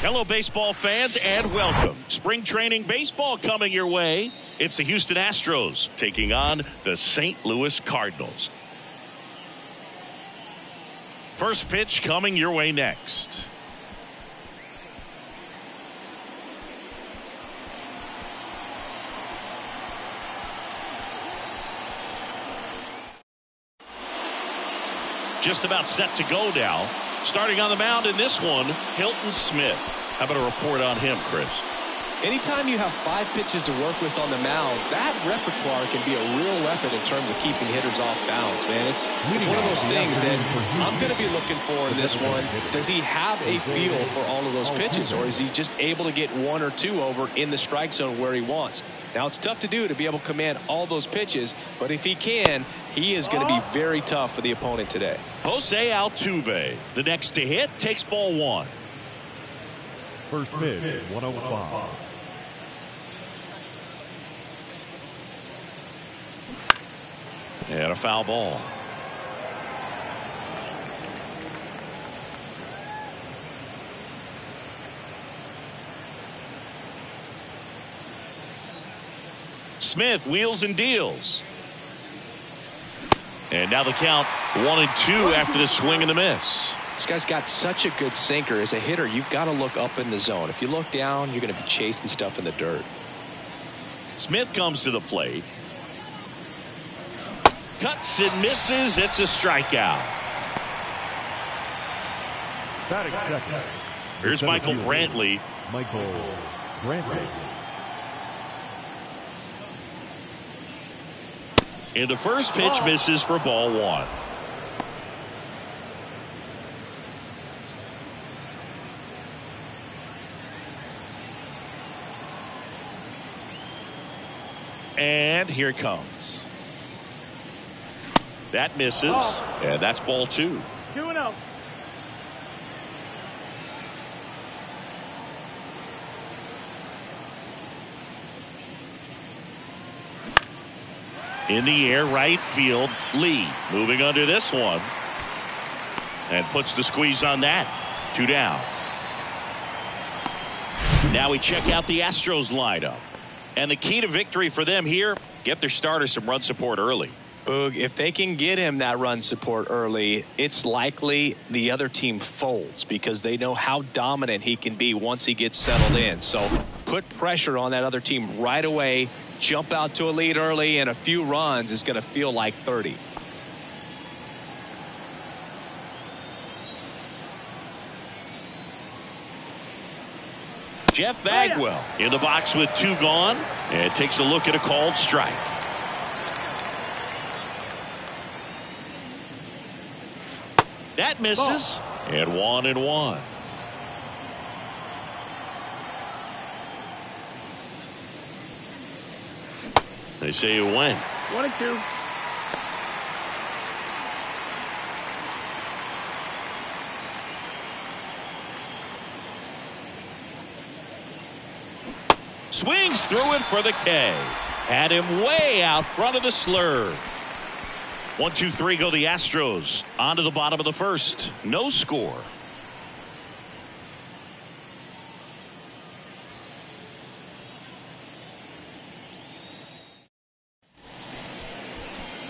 Hello, baseball fans, and welcome. Spring training baseball coming your way. It's the Houston Astros taking on the St. Louis Cardinals. First pitch coming your way next. Just about set to go now. Starting on the mound in this one, Hilton Smith. How about a report on him, Chris? Anytime you have 5 pitches to work with on the mound, that repertoire can be a real weapon in terms of keeping hitters off balance, man. It's one of those things that I'm going to be looking for in this one. Does he have a feel for all of those pitches, or is he just able to get 1 or 2 over in the strike zone where he wants? Now, it's tough to do, to be able to command all those pitches, but if he can, he is going to be very tough for the opponent today. Jose Altuve, the next to hit, takes ball 1. First pitch, 105. And a foul ball. Smith wheels and deals. And now the count 1-2 after the swing and the miss. This guy's got such a good sinker. As a hitter, you've got to look up in the zone. If you look down, you're going to be chasing stuff in the dirt. Smith comes to the plate. Cuts and misses. It's a strikeout. Batting second. Here's Michael Brantley. And the first pitch misses for ball 1. And here it comes. That misses. And that's ball 2. 2-0. In the air, right field. Lee moving under this one. And puts the squeeze on that. 2 down. Now we check out the Astros lineup. And the key to victory for them here, get their starter some run support early. Boog, if they can get him that run support early, it's likely the other team folds because they know how dominant he can be once he gets settled in. So put pressure on that other team right away. Jump out to a lead early, and a few runs is going to feel like 30. Jeff Bagwell in the box with 2 gone, and takes a look at a called strike. That misses. And 1-1. They say it went. 1-2. Swings through it for the K. Had him way out front of the slur. 1-2-3 go the Astros. On to the bottom of the first. No score.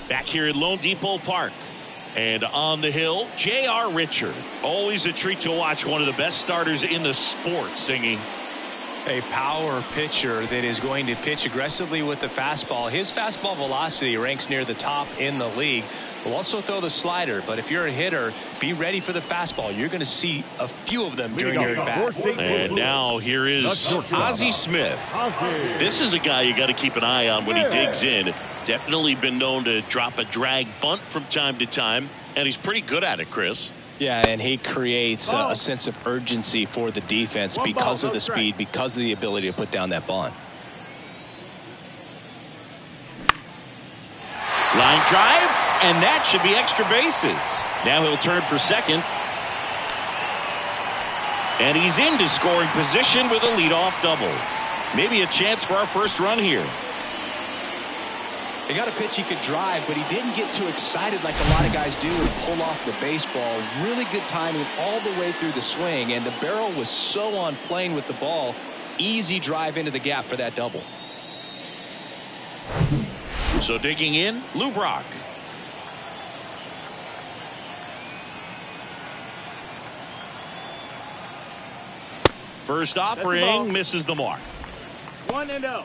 Back here at Lone Depot Park. And on the hill, J.R. Richard. Always a treat to watch one of the best starters in the sport singing. A power pitcher that is going to pitch aggressively with the fastball. His fastball velocity ranks near the top in the league. Will also throw the slider, but if you're a hitter, be ready for the fastball. You're going to see a few of them during your at-bat. And now here is Ozzie Smith. This is a guy you got to keep an eye on when he digs in. Definitely been known to drop a drag bunt from time to time, and he's pretty good at it, Chris. Yeah, and he creates a sense of urgency for the defense because of the speed, because of the ability to put down that bunt. Line drive, and that should be extra bases. Now he'll turn for second. And he's into scoring position with a leadoff double. Maybe a chance for our first run here. He got a pitch he could drive, but he didn't get too excited like a lot of guys do and pull off the baseball. Really good timing all the way through the swing, and the barrel was so on plane with the ball. Easy drive into the gap for that double. So digging in, Lou Brock. First offering misses the mark. 1-0.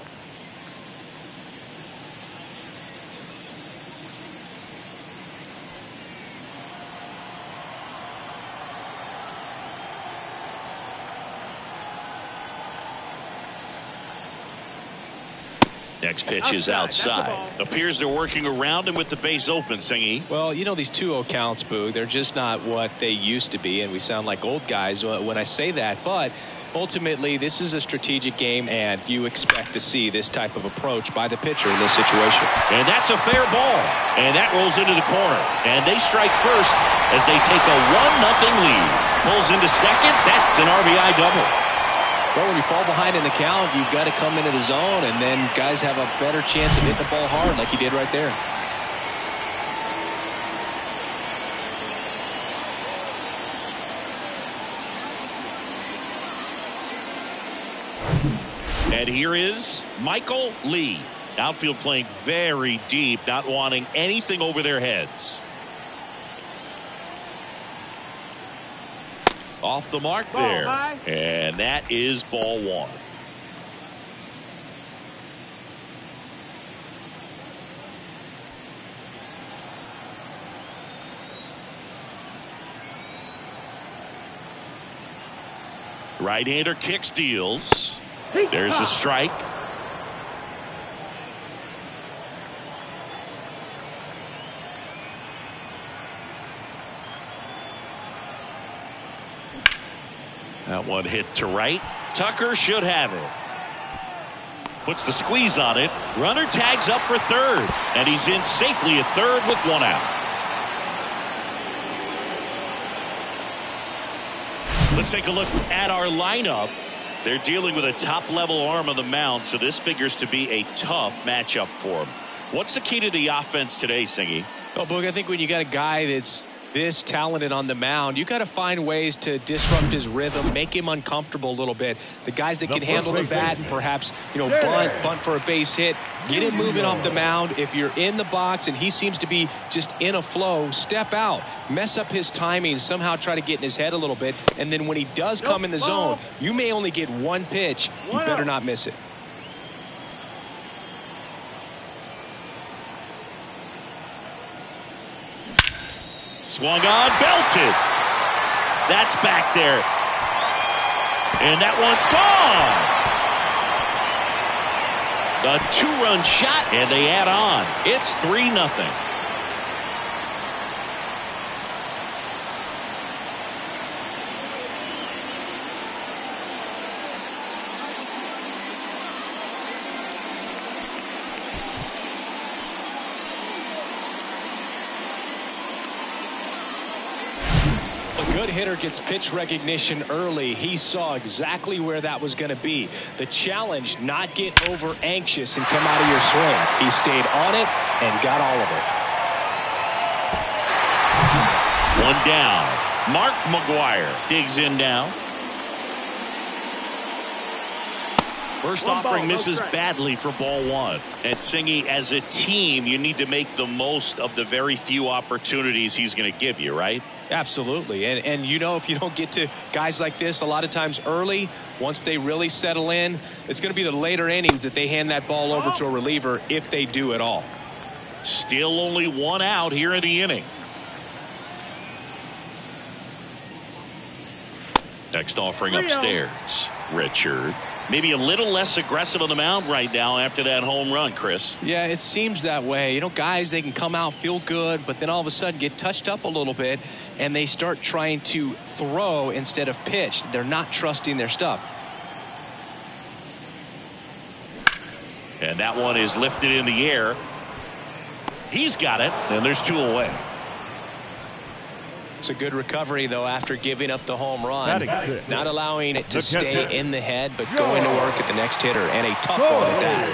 Next pitch is outside. Appears they're working around him with the base open, Singy. Well, you know, these 2-0 counts, Boog, they're just not what they used to be, and we sound like old guys when I say that. But ultimately, this is a strategic game, and you expect to see this type of approach by the pitcher in this situation. And that's a fair ball. And that rolls into the corner. And they strike first as they take a 1-0 lead. Pulls into second. That's an RBI double. Well, when you fall behind in the count, you've got to come into the zone, and then guys have a better chance of hitting the ball hard like he did right there. And here is Michael Lee. Outfield playing very deep, not wanting anything over their heads. Off the mark there. And that is ball one. Right-hander kicks, deals. There's the strike. That one hit to right. Tucker should have it. Puts the squeeze on it. Runner tags up for third. And he's in safely at third with one out. Let's take a look at our lineup. They're dealing with a top-level arm on the mound, so this figures to be a tough matchup for him. What's the key to the offense today, Singy? Well, Boog, I think when you got a guy that's this talented on the mound, you got to find ways to disrupt his rhythm, make him uncomfortable a little bit. The guys that can handle the bat and perhaps, bunt for a base hit, get him moving off the mound. If you're in the box and he seems to be just in a flow, step out, mess up his timing, somehow try to get in his head a little bit. And then when he does come in the zone, you may only get one pitch. You better not miss it. Swung on, belted. That's back there. And that one's gone. The two-run shot, and they add on. It's 3-0. Good hitter gets pitch recognition early. He saw exactly where that was going to be. The challenge, not get over anxious and come out of your swing. He stayed on it and got all of it. One down. Mark McGuire digs in now. First offering misses badly for ball one. And Singy, as a team, you need to make the most of the very few opportunities he's going to give you, right? Absolutely. And if you don't get to guys like this a lot of times early, once they really settle in, it's going to be the later innings that they hand that ball over to a reliever if they do at all. Still only one out here in the inning. Next offering upstairs. Richard. Maybe a little less aggressive on the mound right now after that home run, Chris. Yeah, it seems that way. Guys, they can come out, feel good, but then all of a sudden get touched up a little bit, and they start trying to throw instead of pitch. They're not trusting their stuff. And that one is lifted in the air. He's got it, and there's two away. It's a good recovery, though, after giving up the home run. Not allowing it to stay in the head, but going to work at the next hitter, and a tough one at that.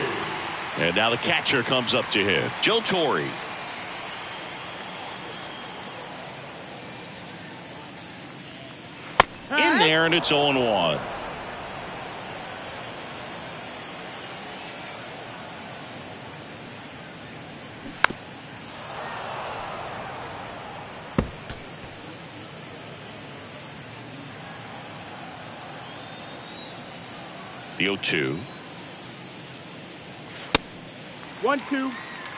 And now the catcher comes up to hit. Joe Torre. In there, and it's 0-1. The 0-2. 1-2.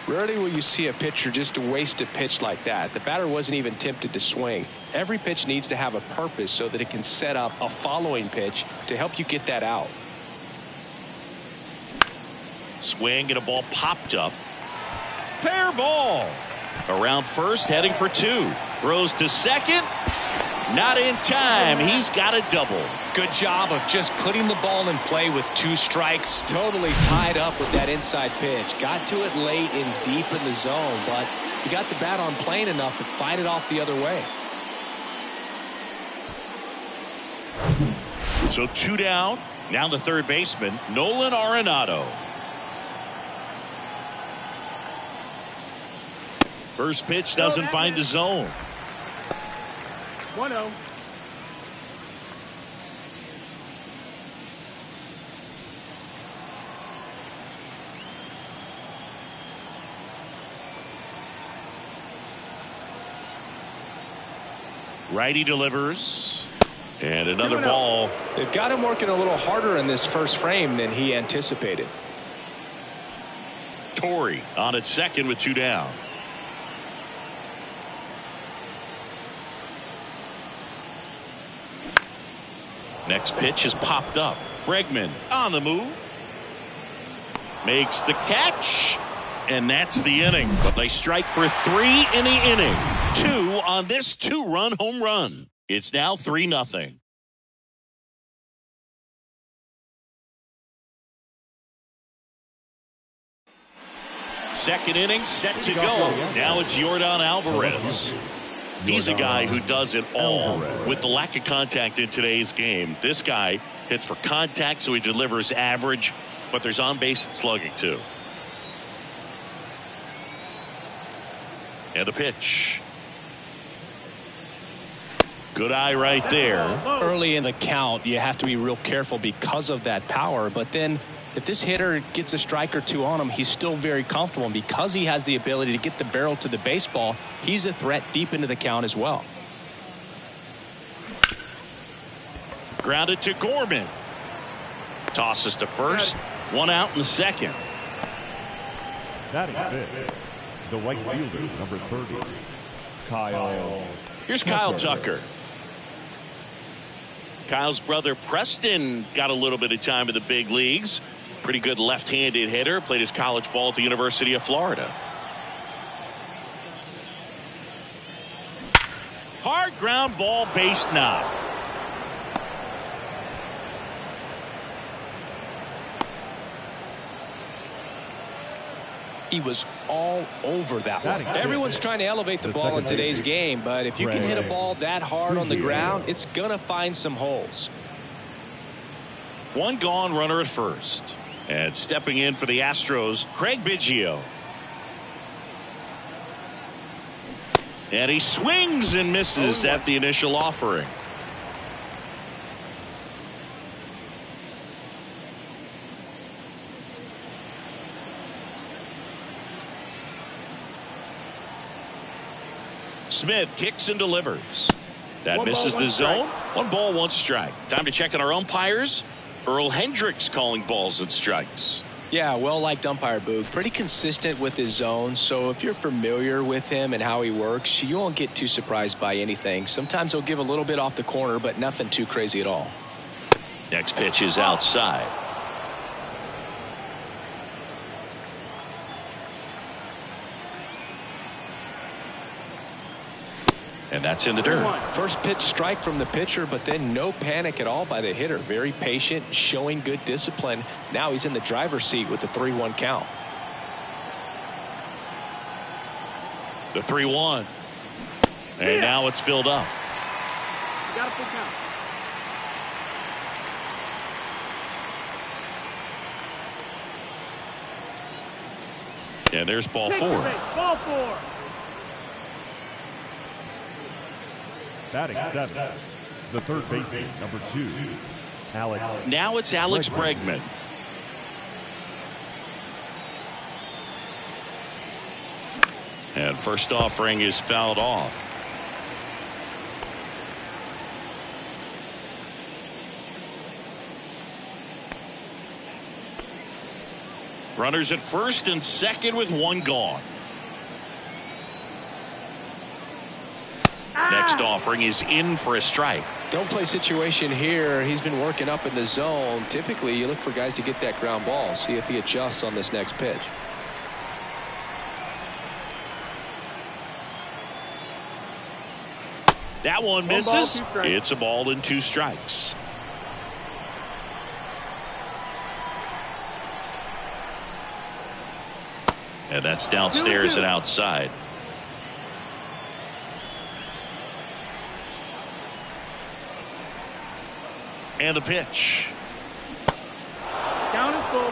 Rarely will you see a pitcher just waste a pitch like that. The batter wasn't even tempted to swing. Every pitch needs to have a purpose so that it can set up a following pitch to help you get that out. Swing and a ball popped up. Fair ball. Around first, heading for 2. Throws to second. Not in time. He's got a double. Good job of just putting the ball in play with 2 strikes. Totally tied up with that inside pitch. Got to it late and deep in the zone, but he got the bat on plane enough to fight it off the other way. So 2 down. Now the third baseman, Nolan Arenado. First pitch doesn't find the zone. 1-0. Righty delivers. And another ball. They've got him working a little harder in this first frame than he anticipated. Torre on at second with 2 down. Next pitch is popped up. Bregman on the move. Makes the catch. And that's the inning. But they strike for 3 in the inning. 2 on this 2-run home run. It's now 3-0. Second inning set to go. Now it's Yordan Alvarez. He's a guy who does it all with the lack of contact in today's game. This guy hits for contact, so he delivers average, but there's on-base and slugging too. And a pitch. Good eye right there. Early in the count, you have to be real careful because of that power, but then if this hitter gets a strike or 2 on him, he's still very comfortable. And because he has the ability to get the barrel to the baseball, he's a threat deep into the count as well. Grounded to Gorman. Tosses to first. 1 out in the second. Batting fifth, the right fielder, number 30, Kyle. Here's Kyle Tucker. Kyle's brother Preston got a little bit of time in the big leagues. Pretty good left-handed hitter. Played his college ball at the University of Florida. Hard ground ball, base knock. He was all over that one. Everyone's trying to elevate the ball in today's game, but if you can hit a ball that hard on the ground, it's going to find some holes. 1 gone, runner at first. And stepping in for the Astros, Craig Biggio. And he swings and misses at the initial offering. Smith kicks and delivers. That misses the zone. 1 ball, 1 strike. Time to check on our umpires. Earl Hendricks calling balls and strikes. Yeah, well-liked umpire, Boog. Pretty consistent with his zone, so if you're familiar with him and how he works, you won't get too surprised by anything. Sometimes he'll give a little bit off the corner, but nothing too crazy at all. Next pitch is outside. And that's in the dirt. First pitch strike from the pitcher, but then no panic at all by the hitter. Very patient, showing good discipline. Now he's in the driver's seat with the 3-1 count. The 3-1. And now it's filled up. Got a full count. And there's ball 4. Ball 4. Batting 7. The third baseman, number 2, Alex. Now it's Alex Bregman. And first offering is fouled off. Runners at first and second with 1 gone. Next offering is in for a strike. Don't play situation here. He's been working up in the zone. Typically, you look for guys to get that ground ball. See if he adjusts on this next pitch. That one misses. It's a ball and 2 strikes. And that's downstairs and outside. And the pitch. Down is full.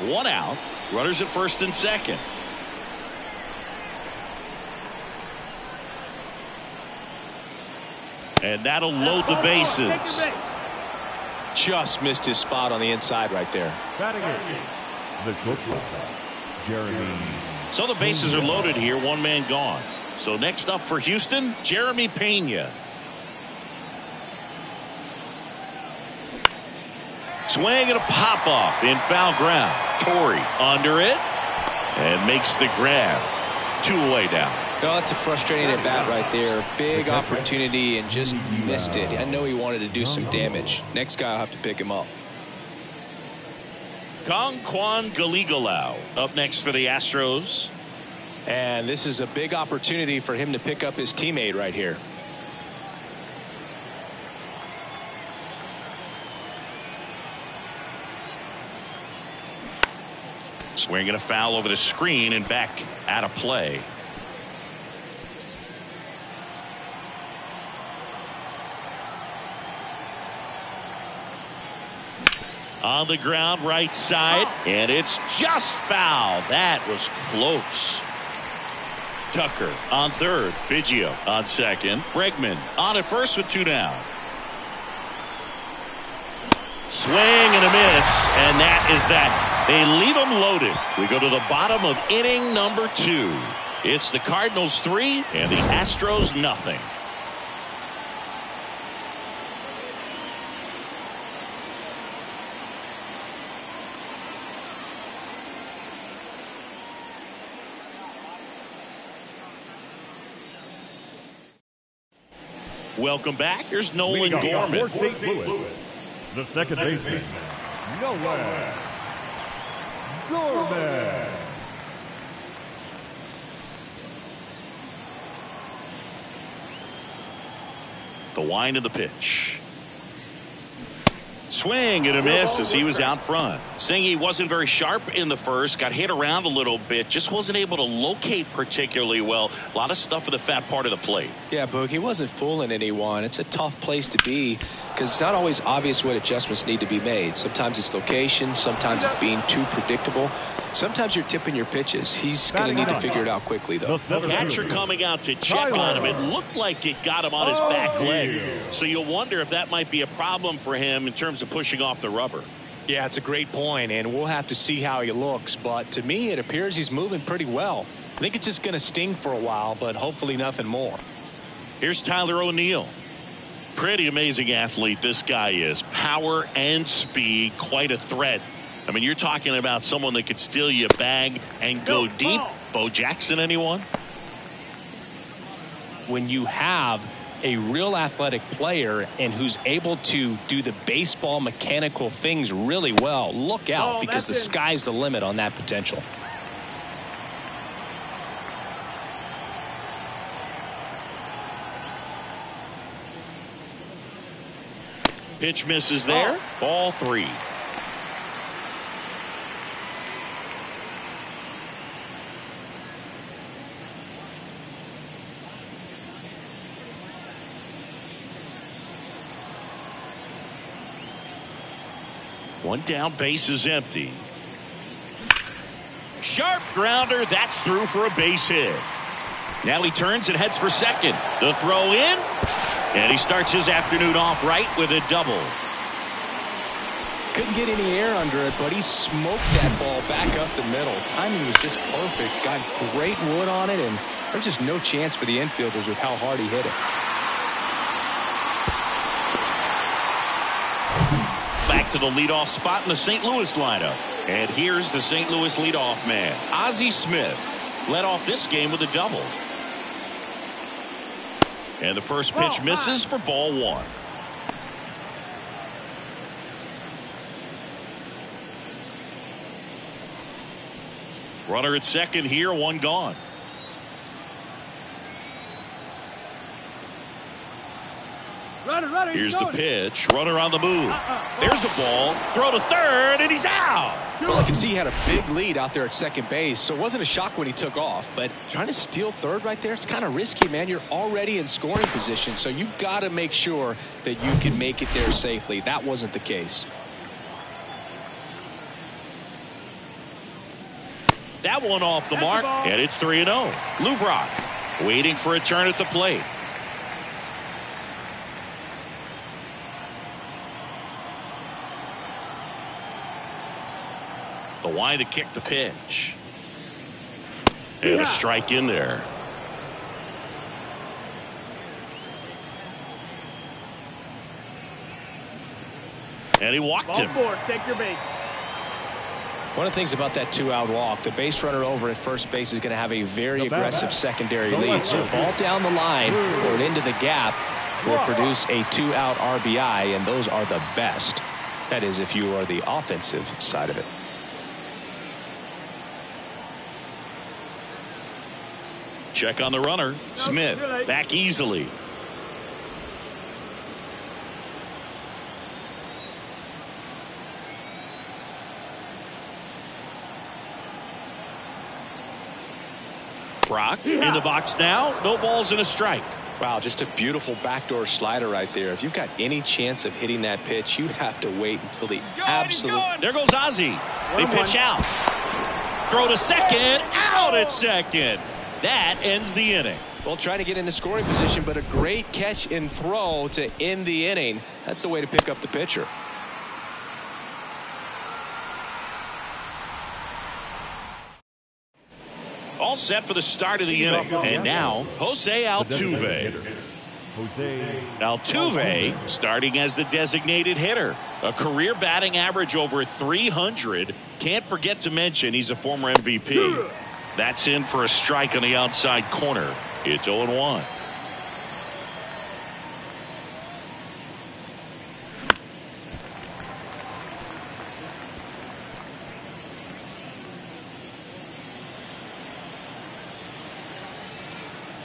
One out. Runners at first and second. And that'll load the bases. Just missed his spot on the inside right there. Batting 8. The shortstop, Jeremy. So the bases are loaded here. 1 man gone. So next up for Houston, Jeremy Pena. Swing and a pop off in foul ground. Torrey under it and makes the grab. 2 away down. Oh, that's a frustrating at bat right there. Big opportunity and just missed it. I know he wanted to do some damage. Next guy will have to pick him up. Kwan Galigalau up next for the Astros. And this is a big opportunity for him to pick up his teammate right here. Swinging a foul over the screen and back out of play. On the ground, right side, and it's just foul. That was close. Tucker on third, Biggio on second, Bregman on at first with 2 down. Swing and a miss, and that is that. They leave them loaded. We go to the bottom of inning number 2. It's the Cardinals 3 and the Astros nothing. Welcome back. Here's Nolan Gorman. St. Louis, the second baseman, Nolan Gorman. The wind of the pitch. Swing and a miss as he was out front. Saying he wasn't very sharp in the first, got hit around a little bit, just wasn't able to locate particularly well. A lot of stuff for the fat part of the plate. Yeah, Boog, he wasn't fooling anyone. It's a tough place to be because it's not always obvious what adjustments need to be made. Sometimes it's location, sometimes it's being too predictable. Sometimes you're tipping your pitches. He's going to need to figure it out quickly, though. Catcher coming out to check on him. It looked like it got him on his back leg. So you'll wonder if that might be a problem for him in terms of pushing off the rubber. Yeah, it's a great point, and we'll have to see how he looks. But to me, it appears he's moving pretty well. I think it's just going to sting for a while, but hopefully nothing more. Here's Tyler O'Neill. Pretty amazing athlete this guy is. Power and speed, quite a threat. I mean, you're talking about someone that could steal you a bag and go deep. Bo Jackson, anyone? When you have a real athletic player and who's able to do the baseball mechanical things really well, look out because the sky's the limit on that potential. Pitch misses there. Ball 3. One down, base is empty. Sharp grounder, that's through for a base hit. Now he turns and heads for second. The throw in, and he starts his afternoon off right with a double. Couldn't get any air under it, but he smoked that ball back up the middle. Timing was just perfect. Got great wood on it, and there's just no chance for the infielders with how hard he hit it. Back to the leadoff spot in the St. Louis lineup. And here's the St. Louis leadoff man, Ozzie Smith. Led off this game with a double. And the first pitch misses for ball one. Runner at second here, one gone. Here's the pitch. Runner on the move. There's the ball. Throw to third, and he's out. Well, I can see he had a big lead out there at second base, so it wasn't a shock when he took off. But trying to steal third right there, it's kind of risky, man. You're already in scoring position, so you got to make sure that you can make it there safely. That wasn't the case. That one off the mark, and it's 3-0. Lou Brock waiting for a turn at the plate. The wind to kick the pitch. And a strike in there. And he walked him. Take your base. One of the things about that two-out walk, the base runner over at first base is going to have a very aggressive secondary lead. So a ball down the line or into the gap will produce a two-out RBI, and those are the best. That is, if you are the offensive side of it. Check on the runner. Smith back easily. Brock in the box now. No balls and a strike. Wow, just a beautiful backdoor slider right there. If you've got any chance of hitting that pitch, you have to wait until the absolute. There goes Ozzie. They pitch out. Throw to second. Out at second. That ends the inning. Well, trying to get into scoring position, but a great catch and throw to end the inning. That's the way to pick up the pitcher. All set for the start of the inning. And now, Jose Altuve. Altuve starting as the designated hitter. A career batting average over 300. Can't forget to mention he's a former MVP. That's in for a strike on the outside corner. It's 0-1.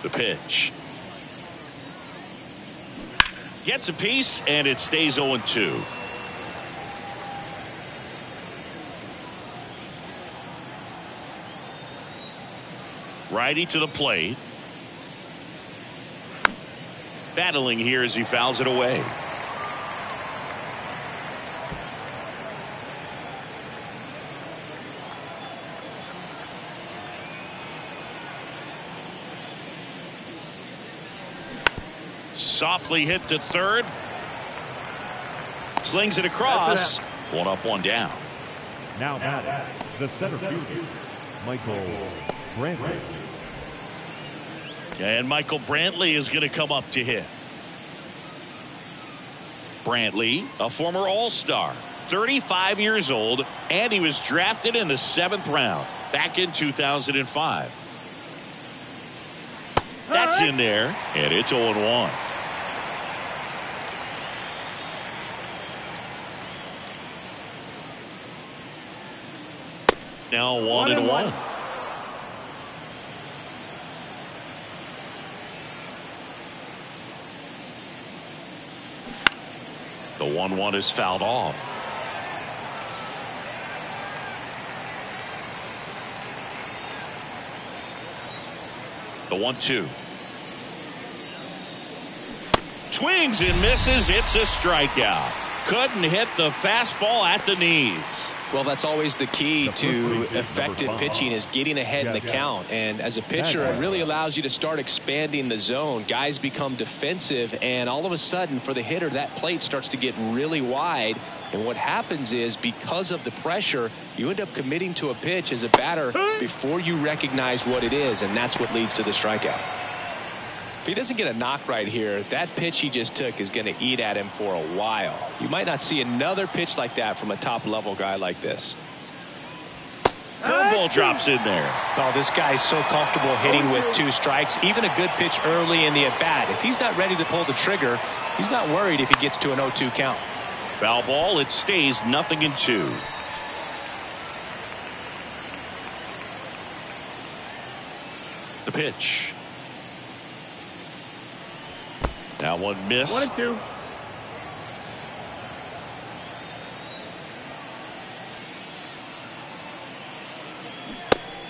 The pitch. Gets a piece, and it stays 0-2. Righty to the plate. Battling here as he fouls it away. Softly hit to third. Slings it across. One up, one down. Now batting, the center fielder, Michael Brantley. And Michael Brantley is going to come up to hit. Brantley, a former All-Star, 35 years old, and he was drafted in the 7th round back in 2005. That's in there, and it's 0-1. Now 1-1. The 1-1 is fouled off. The 1-2. Swings and misses. It's a strikeout. couldn't hit the fastball at the knees. Well, that's always the key to effective pitching, is getting ahead in the count. And as a pitcher, it really allows you to start expanding the zone. Guys become defensive, and all of a sudden, for the hitter, that plate starts to get really wide. And what happens is, because of the pressure, you end up committing to a pitch as a batter before you recognize what it is, and that's what leads to the strikeout. If he doesn't get a knock right here, that pitch he just took is going to eat at him for a while. You might not see another pitch like that from a top-level guy like this. Curveball drops in there. Oh, this guy's so comfortable hitting with 2 strikes. Even a good pitch early in the at-bat. If he's not ready to pull the trigger, he's not worried if he gets to an 0-2 count. Foul ball. It stays 0-2. The pitch. Now one missed. 1-2.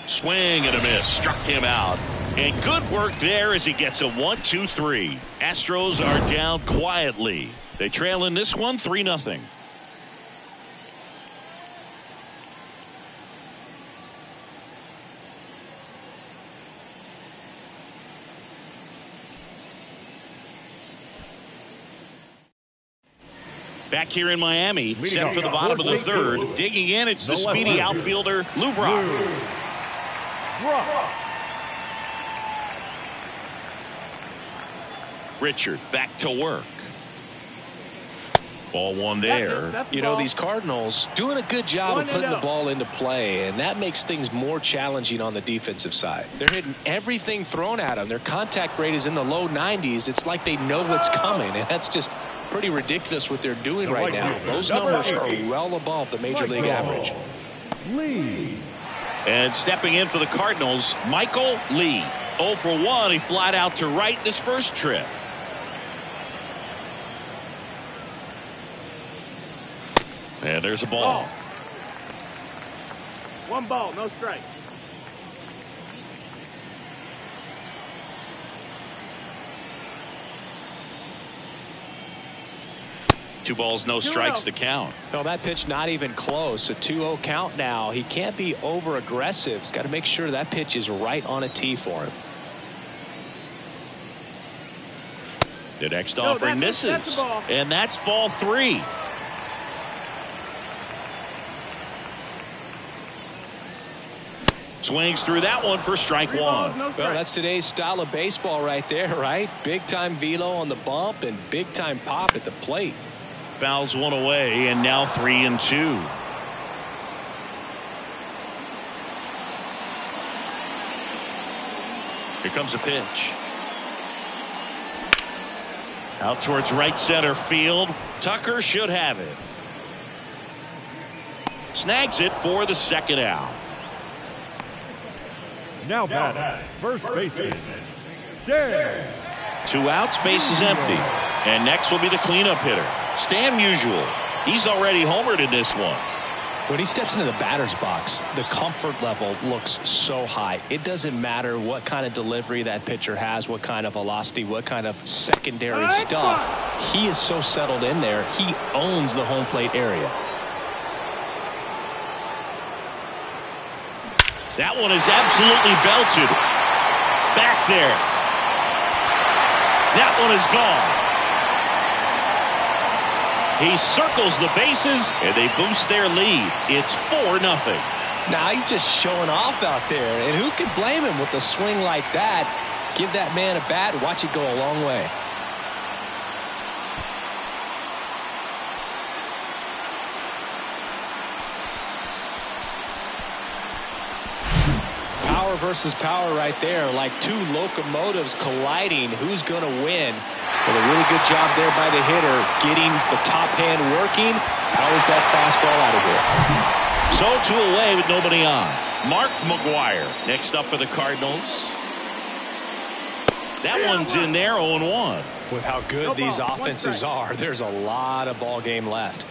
Swing and a miss. Struck him out. And good work there as he gets a 1-2-3. Astros are down quietly. They trail in this one 3-0. Back here in Miami, set for the bottom of the third. Digging in, it's the speedy outfielder, Lou Brock. Richard back to work. Ball one there. You know, these Cardinals doing a good job of putting the ball into play, and that makes things more challenging on the defensive side. They're hitting everything thrown at them. Their contact rate is in the low 90s. It's like they know what's coming, and that's just pretty ridiculous what they're doing right now. Those numbers are well above the major league average. And stepping in for the Cardinals, Michael Lee. 0 for 1. He flied out to right in his first trip. And there's a ball. 1 ball, no strike. Two balls, no strikes to count. No, that pitch not even close. A 2-0 count now. He can't be over aggressive. He's got to make sure that pitch is right on a tee for him. The next offering misses. And that's ball 3. Swings through that one for strike 1. Well, that's today's style of baseball right there, right? Big time velo on the bump and big time pop at the plate. Fouls one away, and now 3-2. Here comes a pitch. Out towards right center field. Tucker should have it. Snags it for the second out. Now batting, first baseman, Stan. 2 outs, base is empty. And next will be the cleanup hitter, Stan Musial. He's already homered in this one. When he steps into the batter's box, the comfort level looks so high. It doesn't matter what kind of delivery that pitcher has, what kind of velocity, what kind of secondary stuff. He is so settled in there. He owns the home plate area. That one is absolutely belted. Back there. That one is gone. He circles the bases, and they boost their lead. It's 4-0. Now he's just showing off out there, and who can blame him with a swing like that? Give that man a bat and watch it go a long way. Power versus power right there, like 2 locomotives colliding. Who's going to win? Well, a really good job there by the hitter, getting the top hand working. Powers that fastball out of here. So 2 away with nobody on. Mark McGwire next up for the Cardinals. That one's in there, 0-1. With how good these offenses are, there's a lot of ball game left.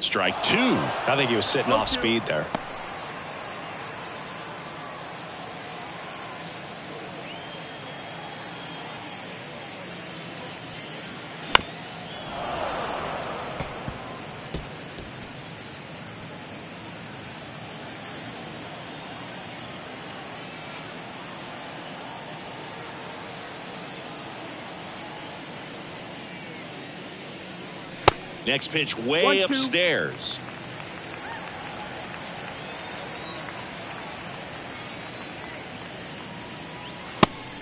Strike two. I think he was sitting off speed there. Next pitch way upstairs.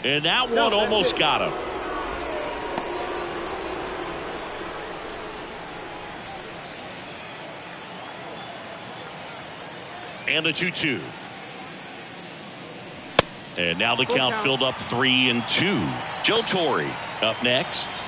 And that one almost got him. And the 2-2. And now the count filled up 3-2. Joe Torre up next.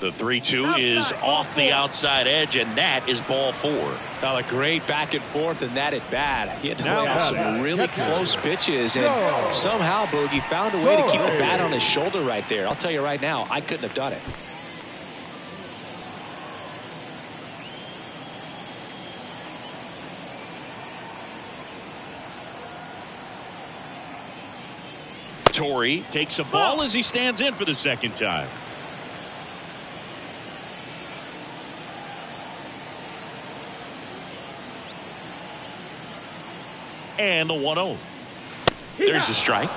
The 3-2 is off the outside edge, and that is ball four. Now a great back and forth, and that at bat. He had to lay off some really close pitches, and somehow Boogie found a way to keep the bat on his shoulder right there. I'll tell you right now, I couldn't have done it. Torre takes a ball as he stands in for the second time. And the 1-0. There's the strike.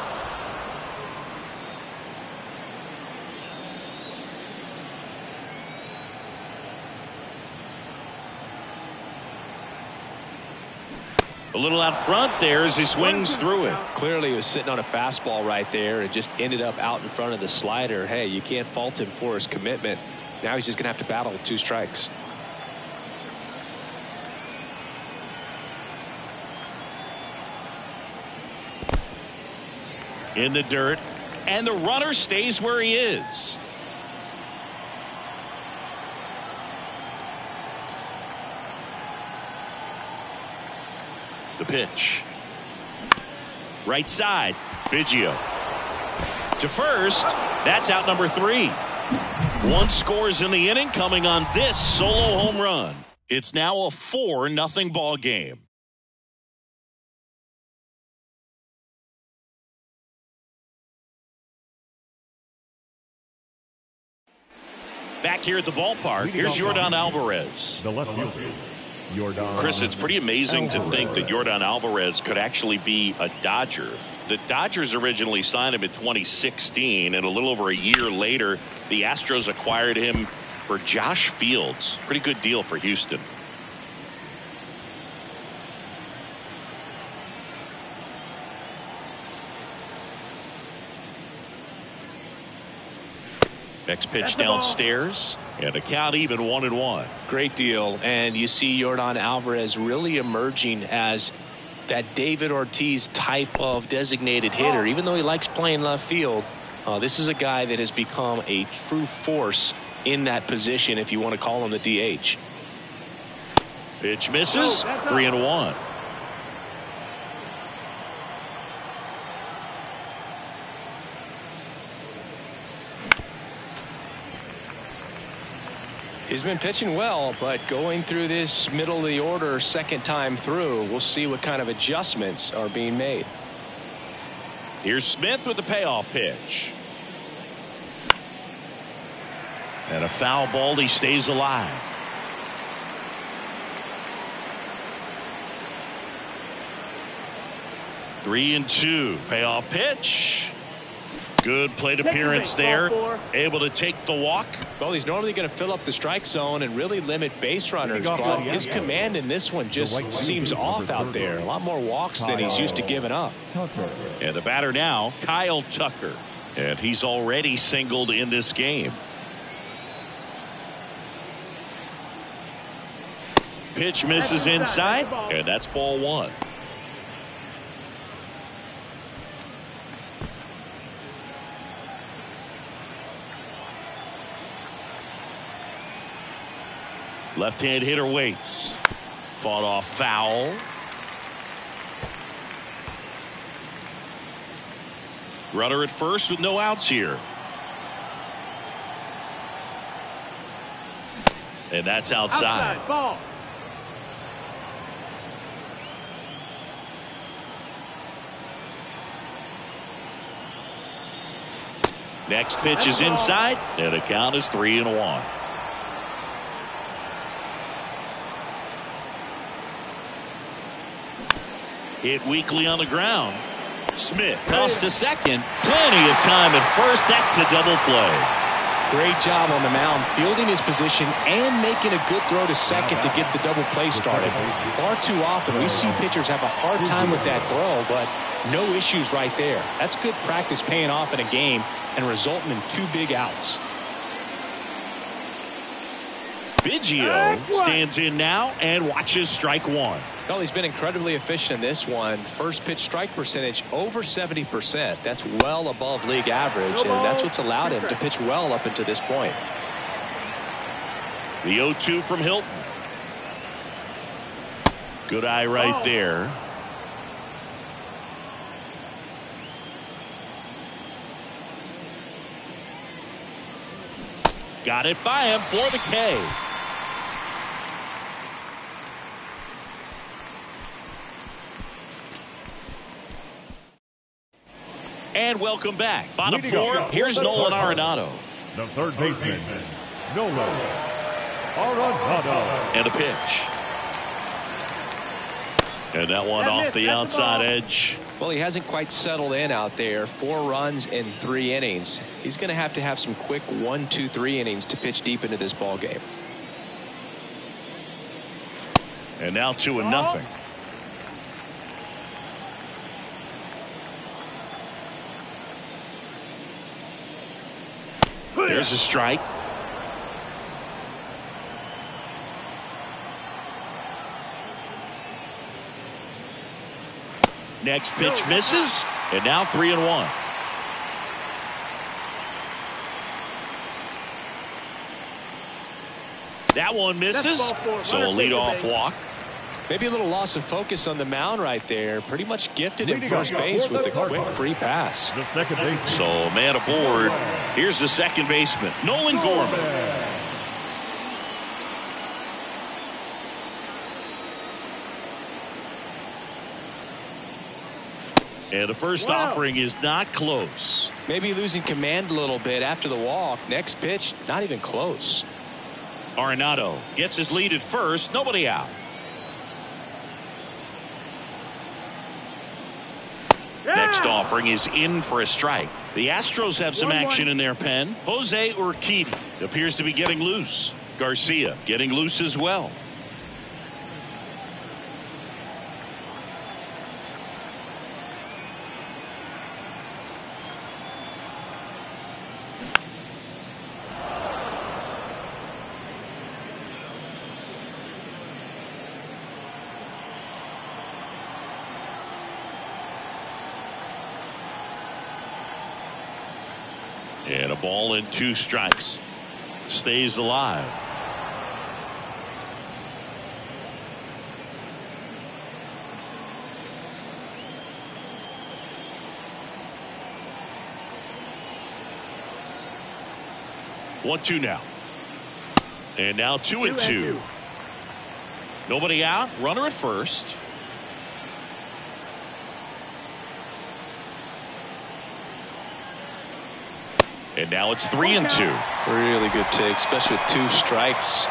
A little out front there as he swings through it. Clearly he was sitting on a fastball right there and just ended up out in front of the slider. Hey, you can't fault him for his commitment. Now he's just going to have to battle with 2 strikes. In the dirt, and the runner stays where he is. The pitch. Right side, Biggio. To first, that's out number 3. 1 scores in the inning coming on this solo home run. It's now a 4-0 ball game. Back here at the ballpark, here's Yordan Alvarez. The left fielder, Yordan. Chris, it's pretty amazing to think that Yordan Alvarez could actually be a Dodger. The Dodgers originally signed him in 2016, and a little over a year later, the Astros acquired him for Josh Fields. Pretty good deal for Houston. Next pitch downstairs, and a count even 1-1. Great deal, and you see Yordan Alvarez really emerging as that David Ortiz type of designated hitter. Even though he likes playing left field, this is a guy that has become a true force in that position, if you want to call him the DH. Pitch misses, 3-1. He's been pitching well, but going through this middle of the order second time through, we'll see what kind of adjustments are being made. Here's Smith with the payoff pitch. And a foul ball, he stays alive. Three and two. Payoff pitch. Good plate appearance there. Able to take the walk. Well, he's normally going to fill up the strike zone and really limit base runners, but his command in this one just seems off out there. A lot more walks than he's used to giving up. And the batter now, Kyle Tucker. And he's already singled in this game. Pitch misses inside, and that's ball one. Left-hand hitter waits. Fought off foul. Runner at first with no outs here. And that's outside. Ball. Next pitch is inside, and the count is 3-1. Hit weakly on the ground. Smith tossed to second. Plenty of time at first. That's a double play. Great job on the mound, fielding his position and making a good throw to second to get the double play started. Far too often we see pitchers have a hard time with that throw, but no issues right there. That's good practice paying off in a game and resulting in 2 big outs. Biggio stands in now and watches strike one. Well, he's been incredibly efficient in this one. First pitch strike percentage over 70%. That's well above league average, and that's what's allowed him to pitch well up until this point. The 0-2 from Hilton. Good eye right there. Got it by him for the K. And welcome back. Bottom four, here's Nolan Arenado. The third baseman, Nolan Arenado. And a pitch. And that one off the outside edge. Well, he hasn't quite settled in out there. 4 runs in 3 innings. He's going to have some quick 1, 2, 3 innings to pitch deep into this ball game. And now 2-0. There's a strike. Next pitch misses, and now 3-1. That one misses, so a leadoff walk. Maybe a little loss of focus on the mound right there. Pretty much gifted at first base with a quick free pass. The second baseman. So man aboard. Here's the second baseman, Nolan Gorman. And the first offering is not close. Maybe losing command a little bit after the walk. Next pitch, not even close. Arenado gets his lead at first. Nobody out. Next offering is in for a strike. The Astros have some action in their pen. Jose Urquidy appears to be getting loose. Garcia getting loose as well. And a ball and 2 strikes. Stays alive. One, 2 now. And now 2-2. Nobody out. Runner at first. And now it's 3-2. Really good take, especially with 2 strikes.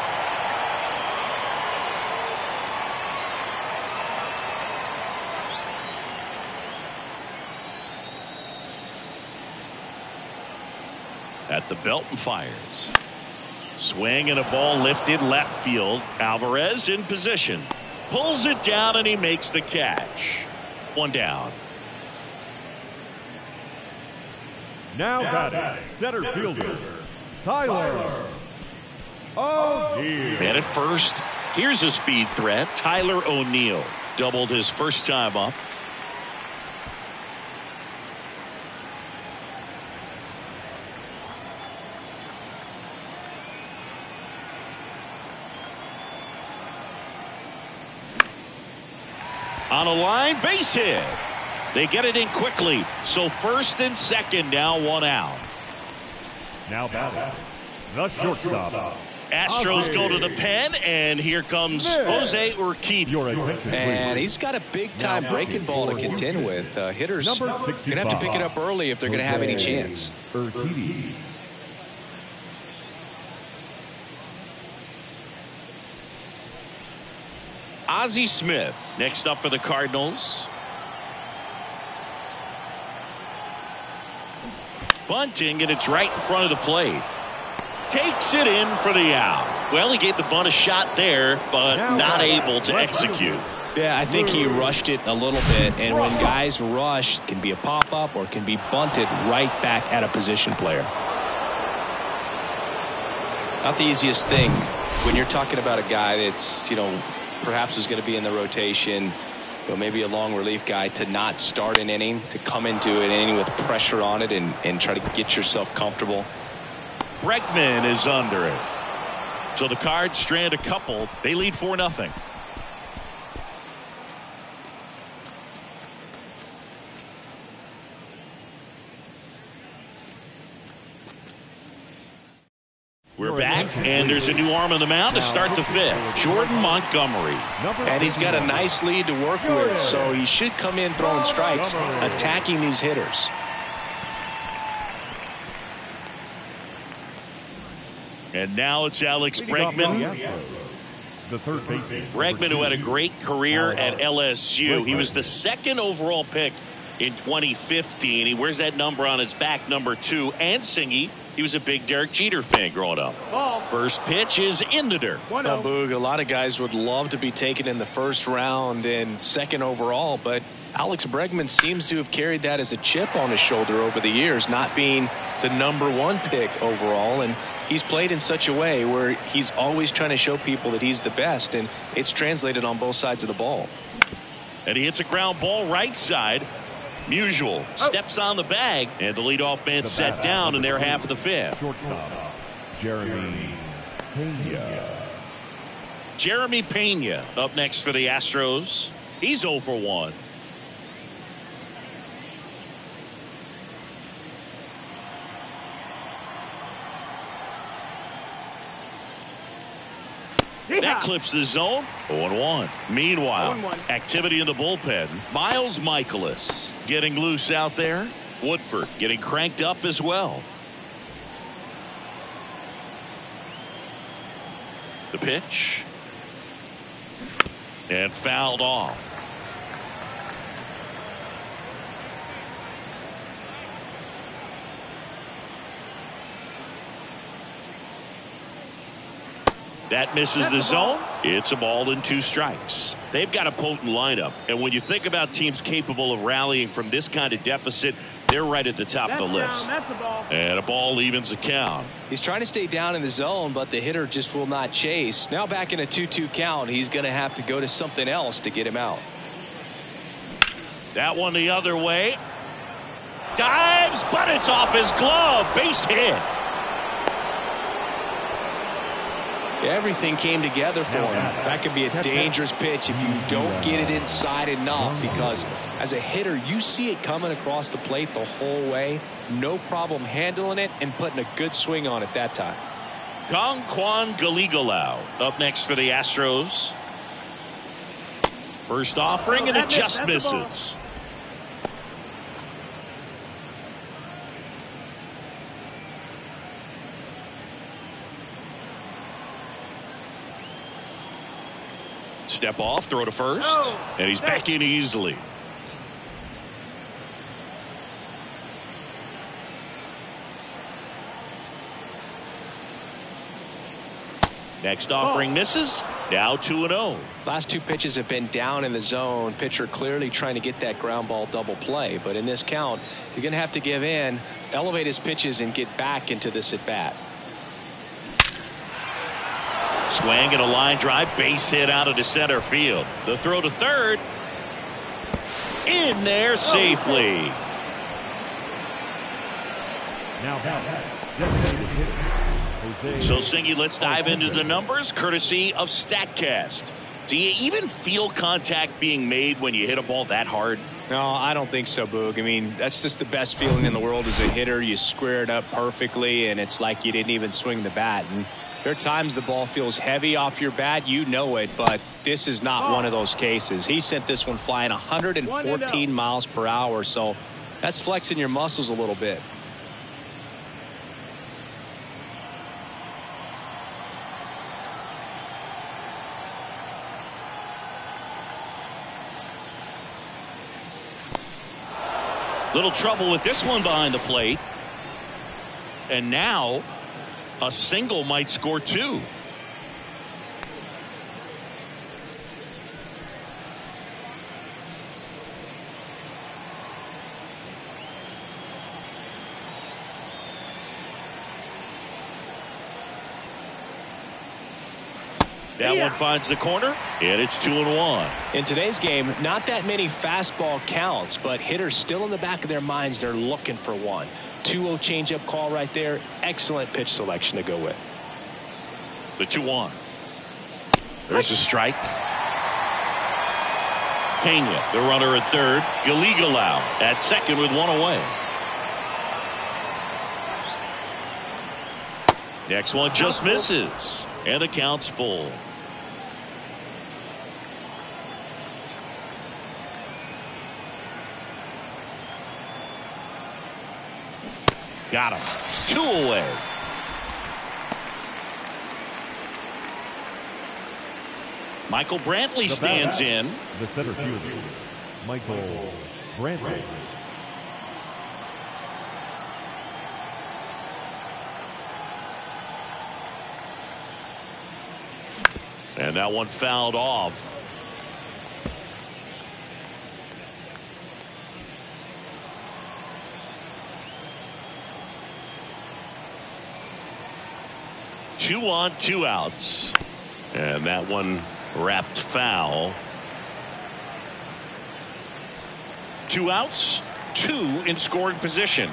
At the belt and fires. Swing and a ball lifted left field. Alvarez in position. Pulls it down and he makes the catch. 1 down. Now batting, center fielder, Tyler O'Neill. And at first, here's a speed threat. Tyler O'Neill doubled his first time up. On a line, base hit. They get it in quickly. So first and second, now one out. Now batting, the shortstop. Astros go to the pen, and here comes Jose Urquidy. And he's got a big-time breaking ball to contend with. Hitters going to have to pick it up early if they're going to have any chance. Urquidy. Ozzie Smith next up for the Cardinals. Bunting, and it's right in front of the plate. Takes it in for the out. Well, he gave the bunt a shot there, but not able to execute. Yeah, I think he rushed it a little bit, and when guys rush, it can be a pop-up or it can be bunted right back at a position player. Not the easiest thing when you're talking about a guy that's, perhaps is going to be in the rotation, maybe a long relief guy, to not start an inning, to come into an inning with pressure on it and try to get yourself comfortable. Bregman is under it. So the Cards strand a couple. They lead 4-0. We're back, and there's a new arm on the mound to start the fifth. Jordan Montgomery. And he's got a nice lead to work with, so he should come in throwing strikes, attacking these hitters. And now it's Alex Bregman. The third baseman. Bregman, who had a great career at LSU. He was the second overall pick in 2015. He wears that number on his back, number 2. And Singy, he was a big Derek Jeter fan growing up. First pitch is in the dirt. Boog, a lot of guys would love to be taken in the first round and second overall, but Alex Bregman seems to have carried that as a chip on his shoulder over the years, not being the number 1 pick overall. And he's played in such a way where he's always trying to show people that he's the best, and it's translated on both sides of the ball. And he hits a ground ball right side. Musial steps on the bag, and the leadoff man set down in their half of the fifth. Shortstop, Jeremy Pena. Jeremy Pena up next for the Astros. He's 0 for 1. That clips the zone. 0-1. Meanwhile, activity in the bullpen. Miles Michaelis getting loose out there. Woodford getting cranked up as well. The pitch. And fouled off. That misses the zone. It's a ball and 2 strikes. They've got a potent lineup. And when you think about teams capable of rallying from this kind of deficit, they're right at the top of the list. And a ball evens the count. He's trying to stay down in the zone, but the hitter just will not chase. Now back in a 2-2 count, he's going to have to go to something else to get him out. That one the other way. Dives, but it's off his glove. Base hit. Everything came together for him. That could be a dangerous pitch if you don't get it inside enough, because as a hitter, you see it coming across the plate the whole way. No problem handling it and putting a good swing on it that time. Kwan Galigalau up next for the Astros. First offering, and it just misses. Step off, throw to first, and he's back in easily. Next offering misses. Now 2-0. Last 2 pitches have been down in the zone. Pitcher clearly trying to get that ground ball double play. But in this count, he's going to have to give in, elevate his pitches, and get back into this at bat. Swing and a line drive, base hit out into center field. The throw to third. In there safely. Now So, Singy, let's dive into the numbers courtesy of StatCast. Do you even feel contact being made when you hit a ball that hard? No, I don't think so, Boog. I mean, that's just the best feeling in the world as a hitter. You square it up perfectly, and it's like you didn't even swing the bat. And there are times the ball feels heavy off your bat. You know it, but this is not one of those cases. He sent this one flying 114 miles per hour, so that's flexing your muscles a little bit. Little trouble with this one behind the plate. And now a single might score 2. That one finds the corner, and it's 2-1. In today's game, not that many fastball counts, but hitters still in the back of their minds, they're looking for one. 2-0 changeup call right there. Excellent pitch selection to go with. The 2-1. There's a strike. Pena, the runner at third. Gallegos at second with 1 away. Next one just misses, and the count's full. Got him. 2 away. Michael Brantley stands in. The center fielder, Michael Brantley. And that one fouled off. Two on, 2 outs. And that one wrapped foul. 2 outs, 2 in scoring position.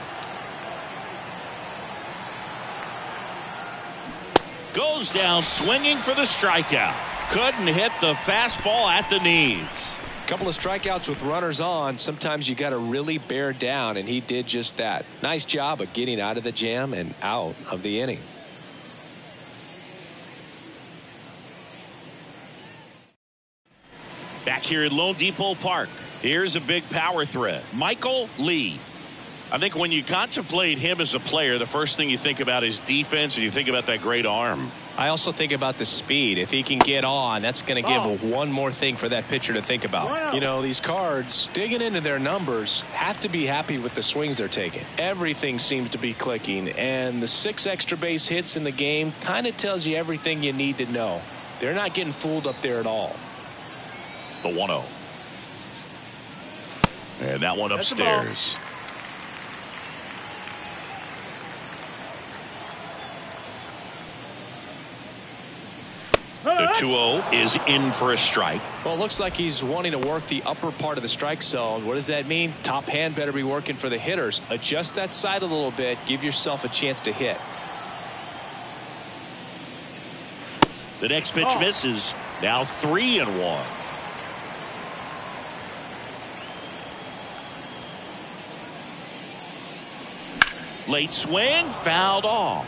Goes down swinging for the strikeout. Couldn't hit the fastball at the knees. A couple of strikeouts with runners on. Sometimes you got to really bear down, and he did just that. Nice job of getting out of the jam and out of the inning. Back here at Lone Depot Park, here's a big power threat. Michael Lee. I think when you contemplate him as a player, the first thing you think about is defense, and you think about that great arm. I also think about the speed. If he can get on, that's going to give one more thing for that pitcher to think about. You know, these Cards, digging into their numbers, have to be happy with the swings they're taking. Everything seems to be clicking, and the 6 extra base hits in the game kind of tells you everything you need to know. They're not getting fooled up there at all. The 1-0. And that one upstairs. The 2-0 is in for a strike. Well, it looks like he's wanting to work the upper part of the strike zone. What does that mean? Top hand better be working for the hitters. Adjust that side a little bit. Give yourself a chance to hit. The next pitch misses. Now 3-1. Late swing, fouled off.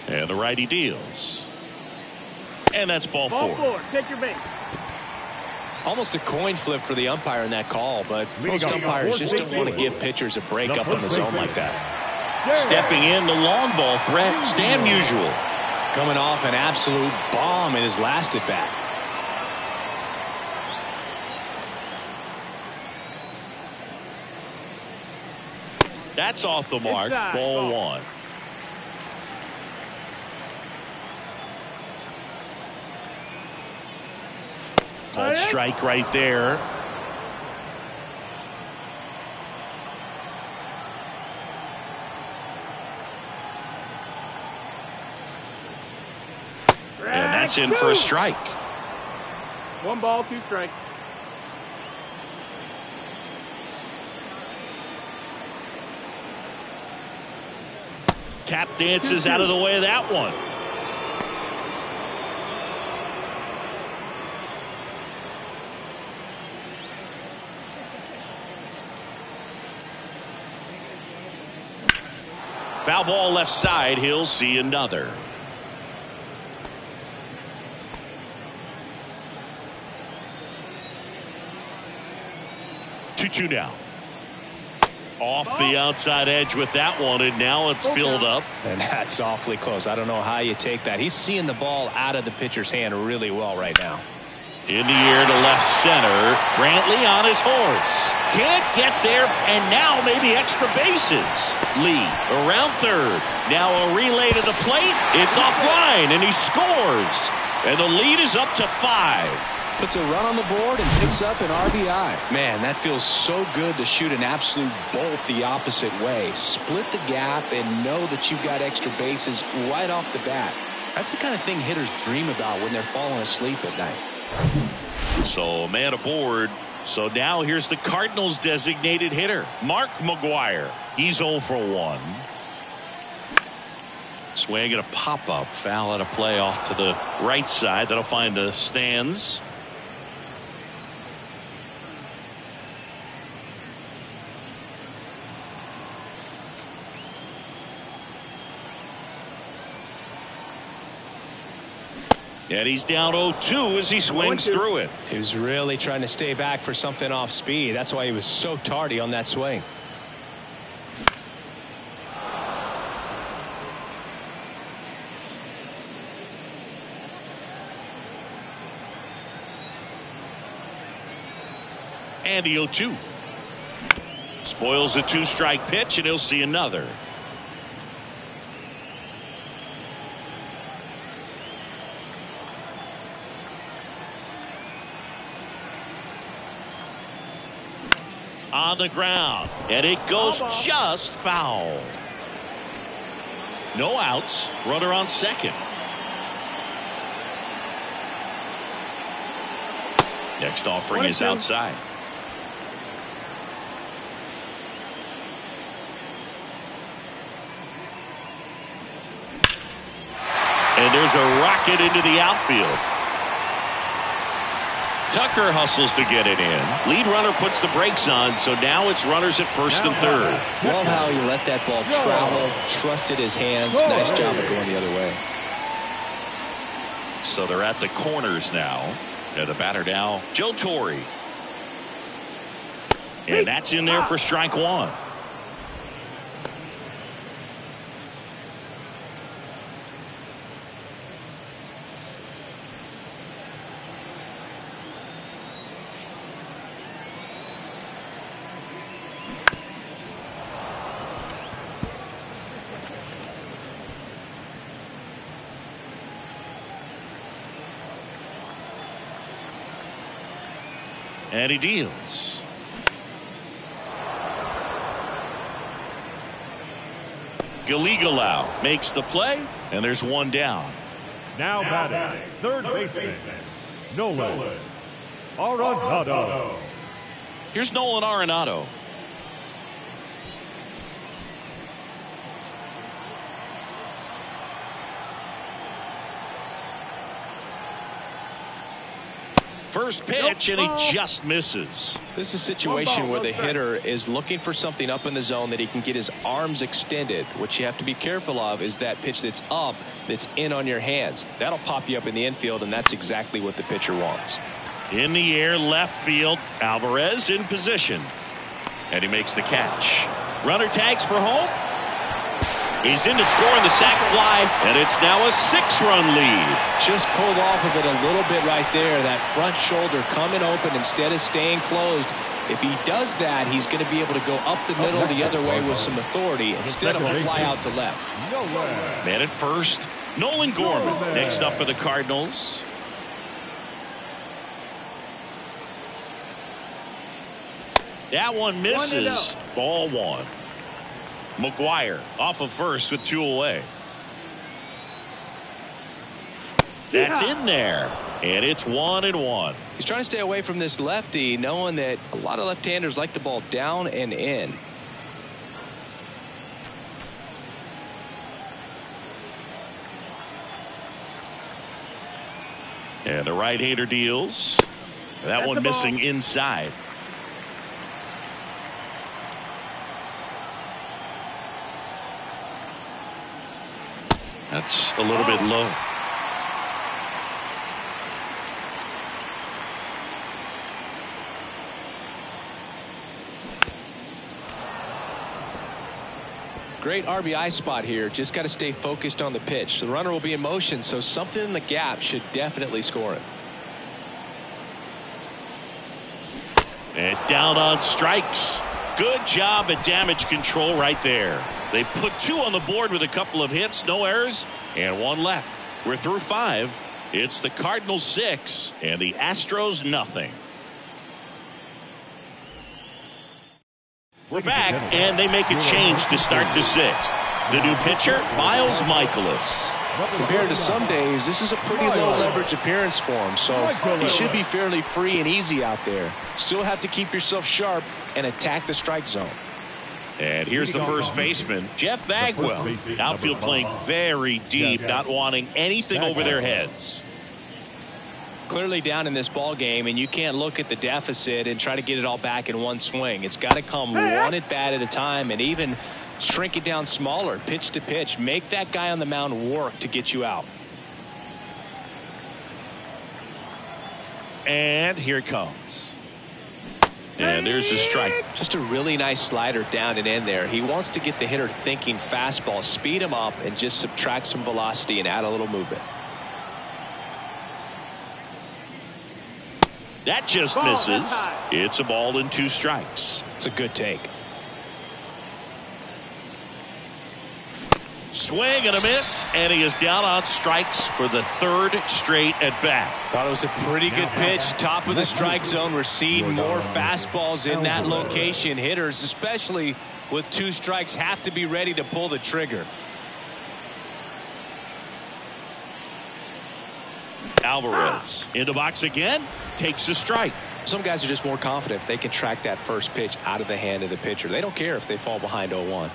And the righty deals. And that's ball 4. Take your base. Almost a coin flip for the umpire in that call, but most umpires just don't want to give pitchers a break up in the zone like that. Stepping in, the long ball threat, Stan Musial. Coming off an absolute bomb in his last at bat. That's off the mark. Ball 1. Called strike right there. And that's in for a strike. 1 ball, 2 strikes. Tap dances out of the way of that one. Foul ball left side. He'll see another. 2-2 now. Off the outside edge with that one, and now it's filled up. And that's awfully close. I don't know how you take that. He's seeing the ball out of the pitcher's hand really well right now. In the air to left center. Brantley on his horse. Can't get there, and now maybe extra bases. Lee around third. Now a relay to the plate. It's offline, and he scores. And the lead is up to 5. Puts a run on the board and picks up an RBI. Man, that feels so good to shoot an absolute bolt the opposite way. Split the gap and know that you've got extra bases right off the bat. That's the kind of thing hitters dream about when they're falling asleep at night. So man aboard. So now here's the Cardinals designated hitter, Mark McGwire. He's 0 for 1. Swing and a pop-up. Foul out of play off to the right side. That'll find the stands. And he's down 0-2 as he swings through it. He was really trying to stay back for something off speed. That's why he was so tardy on that swing. And the 0-2. Spoils the 2-strike pitch, and he'll see another. On the ground, and it goes just foul. No outs. Runner on second. Next offering is outside. And there's a rocket into the outfield. Tucker hustles to get it in. Lead runner puts the brakes on, so now it's runners at first and third. Love how he let that ball travel, trusted his hands. Nice job of going the other way. So they're at the corners now. And the batter now, Joe Torre. And that's in there for strike 1. And he deals. Gallegos makes the play, and there's one down. Now batting, third baseman, Nolan Arenado. Here's Nolan Arenado. First pitch, and he just misses. This is a situation where the hitter is looking for something up in the zone that he can get his arms extended. What you have to be careful of is that pitch that's up, that's in on your hands. That'll pop you up in the infield, and that's exactly what the pitcher wants. In the air, left field. Alvarez in position. And he makes the catch. Runner tags for home. He's in to score in the sac fly, and it's now a 6-run lead. Just pulled off of it a little bit right there. That front shoulder coming open instead of staying closed. If he does that, he's going to be able to go up the middle the other way with some authority instead of a fly out to left. Man at first, Nolan Gorman. Next up for the Cardinals. That one misses. Ball 1. McGwire off of first with 2 away. That's in there, and it's 1-1. He's trying to stay away from this lefty, knowing that a lot of left-handers like the ball down and in. And the right-hander deals. That one missing inside. That's a little bit low. Great RBI spot here. Just got to stay focused on the pitch. The runner will be in motion, so something in the gap should definitely score it. And down on strikes. Good job at damage control right there. They've put 2 on the board with a couple of hits, no errors, and 1 left. We're through 5. It's the Cardinals 6 and the Astros nothing. We're back, and they make a change to start the 6th. The new pitcher, Miles Michaelis. Compared to some days, this is a pretty low leverage appearance for him, so he should be fairly free and easy out there. Still have to keep yourself sharp and attack the strike zone. And here's the first baseman, Jeff Bagwell. Outfield playing very deep, not wanting anything over their heads. Clearly down in this ball game, and you can't look at the deficit and try to get it all back in one swing. It's got to come one at bat at a time, and even shrink it down smaller, pitch to pitch. Make that guy on the mound work to get you out. And here it comes. And there's the strike. Just a really nice slider down and in there. He wants to get the hitter thinking fastball, speed him up, and just subtract some velocity and add a little movement. That just misses. It's a ball and 2 strikes. It's a good take. Swing and a miss, and he is down on strikes for the 3rd straight at bat. Thought it was a pretty good pitch. Top of the strike zone. We're seeing more fastballs in that location. Hitters, especially with 2 strikes, have to be ready to pull the trigger. Alvarez in the box again, takes a strike. Some guys are just more confident if they can track that first pitch out of the hand of the pitcher. They don't care if they fall behind 0-1.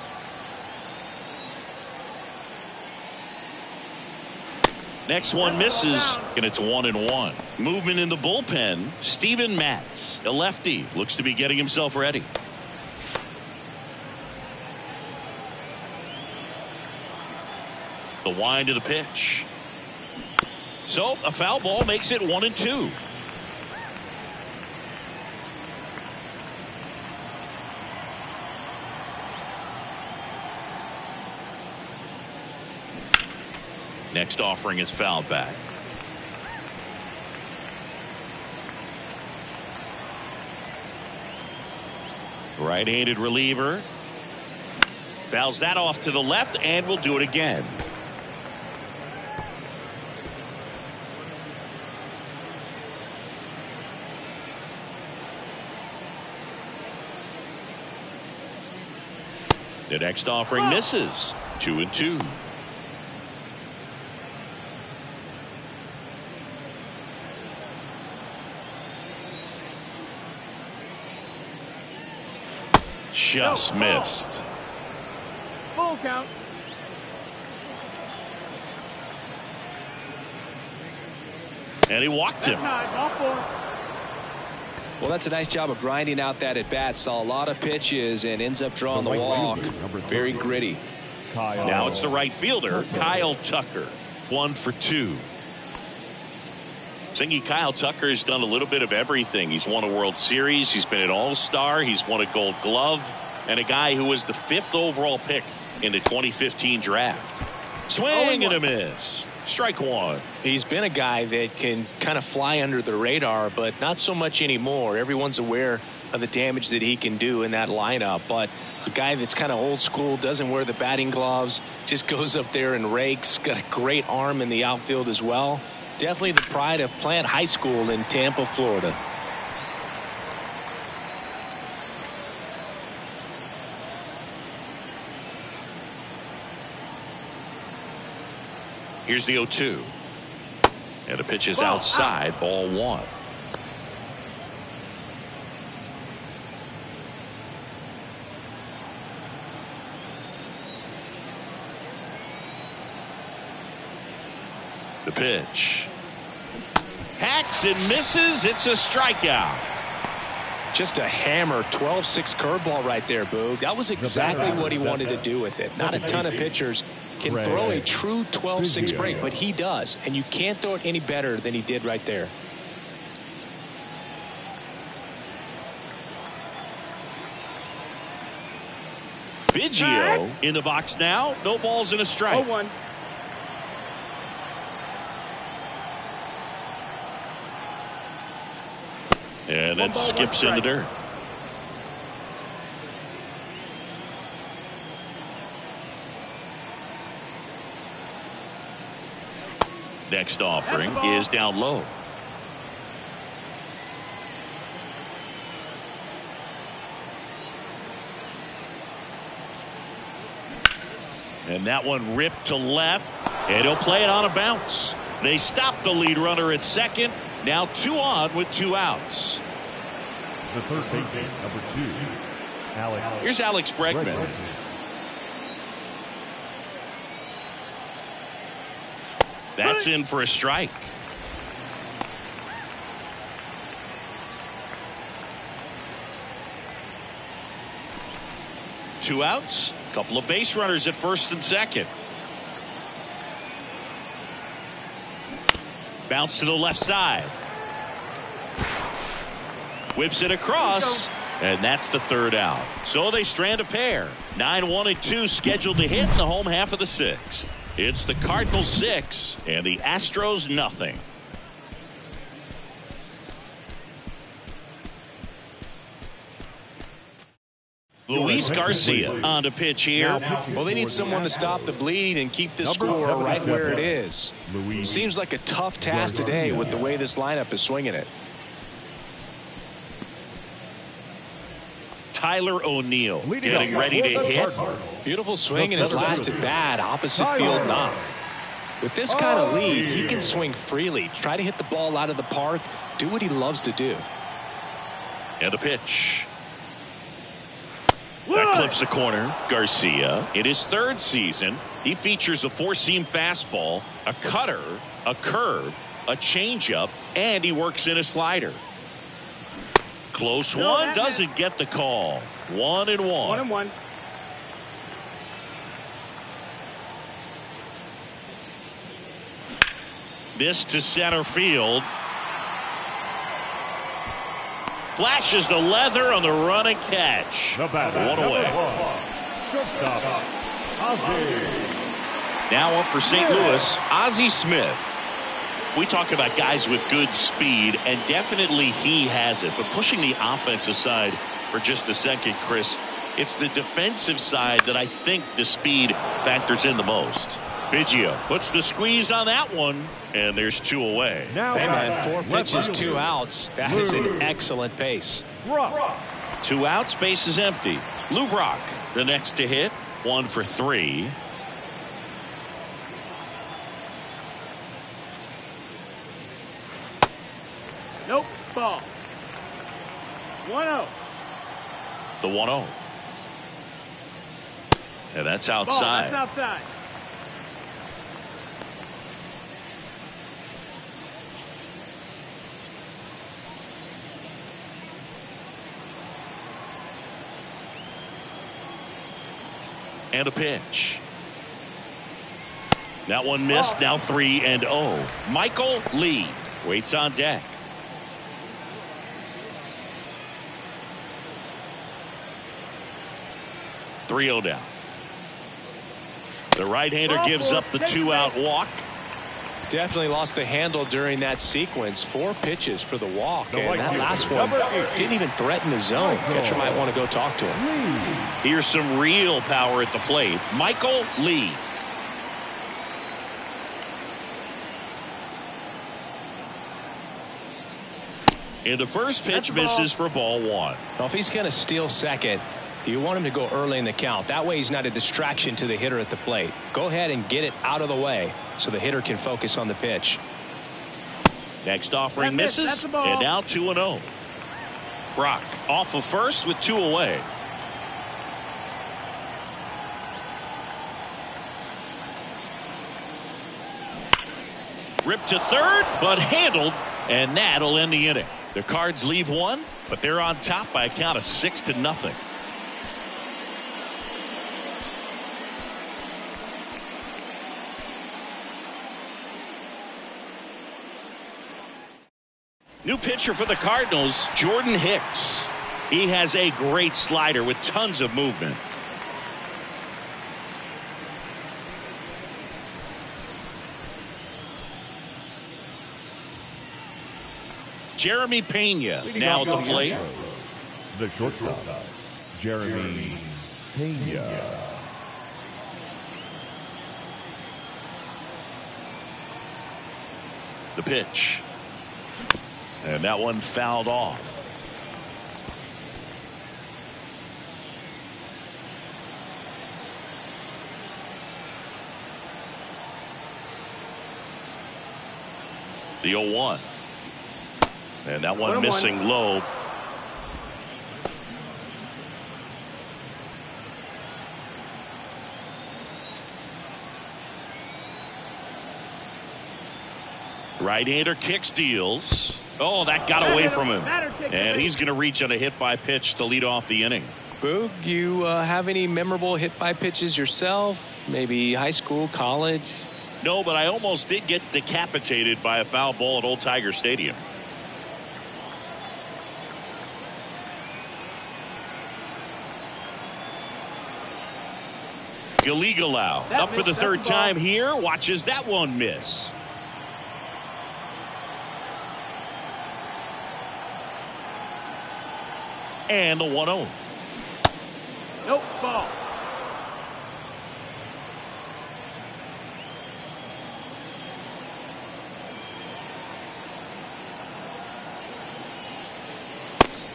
Next one misses, and it's 1-1. Movement in the bullpen. Steven Matz, a lefty, looks to be getting himself ready. The wind of the pitch. So a foul ball makes it 1-2. Next offering is fouled back. Right-handed reliever. Fouls that off to the left, and will do it again. The next offering misses. 2-2. Just missed. Full count. And he walked him. Well, that's a nice job of grinding out that at bat. Saw a lot of pitches and ends up drawing the walk. Very gritty. Now it's the right fielder, Kyle Tucker. 1 for 2. Thinking Kyle Tucker has done a little bit of everything. He's won a World Series. He's been an All-Star. He's won a Gold Glove. And a guy who was the 5th overall pick in the 2015 draft. Swing and a miss. Strike 1. He's been a guy that can kind of fly under the radar, but not so much anymore. Everyone's aware of the damage that he can do in that lineup. But a guy that's kind of old school, doesn't wear the batting gloves, just goes up there and rakes. Got a great arm in the outfield as well. Definitely the pride of Plant High School in Tampa, Florida. Here's the 0-2. And the pitch is outside, ball 1. The pitch. Hacks and misses. It's a strikeout. Just a hammer 12-6 curveball right there, Boog. That was exactly what he wanted to do with it. Not a ton of pitchers can throw a true 12-6 break, but he does, and you can't throw it any better than he did right there. Biggio in the box now. No balls and a strike. 0-1. And that skips in the dirt. Next offering is down low. And that one ripped to left, and he'll play it on a bounce. They stop the lead runner at second. Now 2 on with 2 outs. The third baseman, number 2, Alex. Here's Alex Bregman. That's in for a strike. Two outs. Couple of base runners at first and second. Bounce to the left side. Whips it across. And that's the third out. So they strand a pair. 9-1 and 2 scheduled to hit in the home half of the 6th. It's the Cardinals 6 and the Astros nothing. Luis Garcia on to pitch here. Well, they need someone to stop the bleed and keep the score right where it is. Seems like a tough task today with the way this lineup is swinging it. Tyler O'Neill getting ready to hit. Beautiful swing in his last at bat, opposite field knock. With this kind of lead, he can swing freely, try to hit the ball out of the park, do what he loves to do. And a pitch. That clips the corner. Garcia, in his 3rd season, he features a 4-seam fastball, a cutter, a curve, a changeup, and he works in a slider. Close one, doesn't get the call. 1-1. 1-1. This to center field. Flashes the leather on the run and catch. One away. Shortstop, Ozzie. Now up for St. Louis, Ozzie Smith. We talk about guys with good speed, and definitely he has it. But pushing the offense aside for just a second, Chris, it's the defensive side that I think the speed factors in the most. Biggio puts the squeeze on that one, and there's 2 away. Hey, man, 4 pitches, 2 outs. That is an excellent pace. 2 outs, base is empty. Lou Brock, the next to hit, 1 for 3. Nope. Ball. 1-0. The 1-0. And that's Ball. outside. That's outside. And a pitch. That one missed. Now 3-0. Michael Lee waits on deck. 3-0 down. The right-hander gives up the 2-out walk. Definitely lost the handle during that sequence. 4 pitches for the walk, and that last one didn't even threaten the zone. Catcher might want to go talk to him. Here's some real power at the plate. Michael Lee. And the first pitch misses for ball 1. Well, if he's going to steal second, you want him to go early in the count. That way he's not a distraction to the hitter at the plate. Go ahead and get it out of the way so the hitter can focus on the pitch. Next offering misses, and now 2-0. Brock off of first with 2 away. Ripped to third, but handled, and that'll end the inning. The Cards leave 1, but they're on top by a count of 6-0. New pitcher for the Cardinals, Jordan Hicks. He has a great slider with tons of movement. Jeremy Pena now at the plate. The shortstop, Jeremy Pena. The pitch. And that one fouled off. The 0-1. And that one missing low. Right-hander kicks, deals. Oh, that got away from him. And he's going to reach on a hit-by-pitch to lead off the inning. Boog, you have any memorable hit-by pitches yourself? Maybe high school, college? No, but I almost did get decapitated by a foul ball at Old Tiger Stadium. Gallegalow up for the third time here. Watches that one miss. And the 1-0. Nope, ball.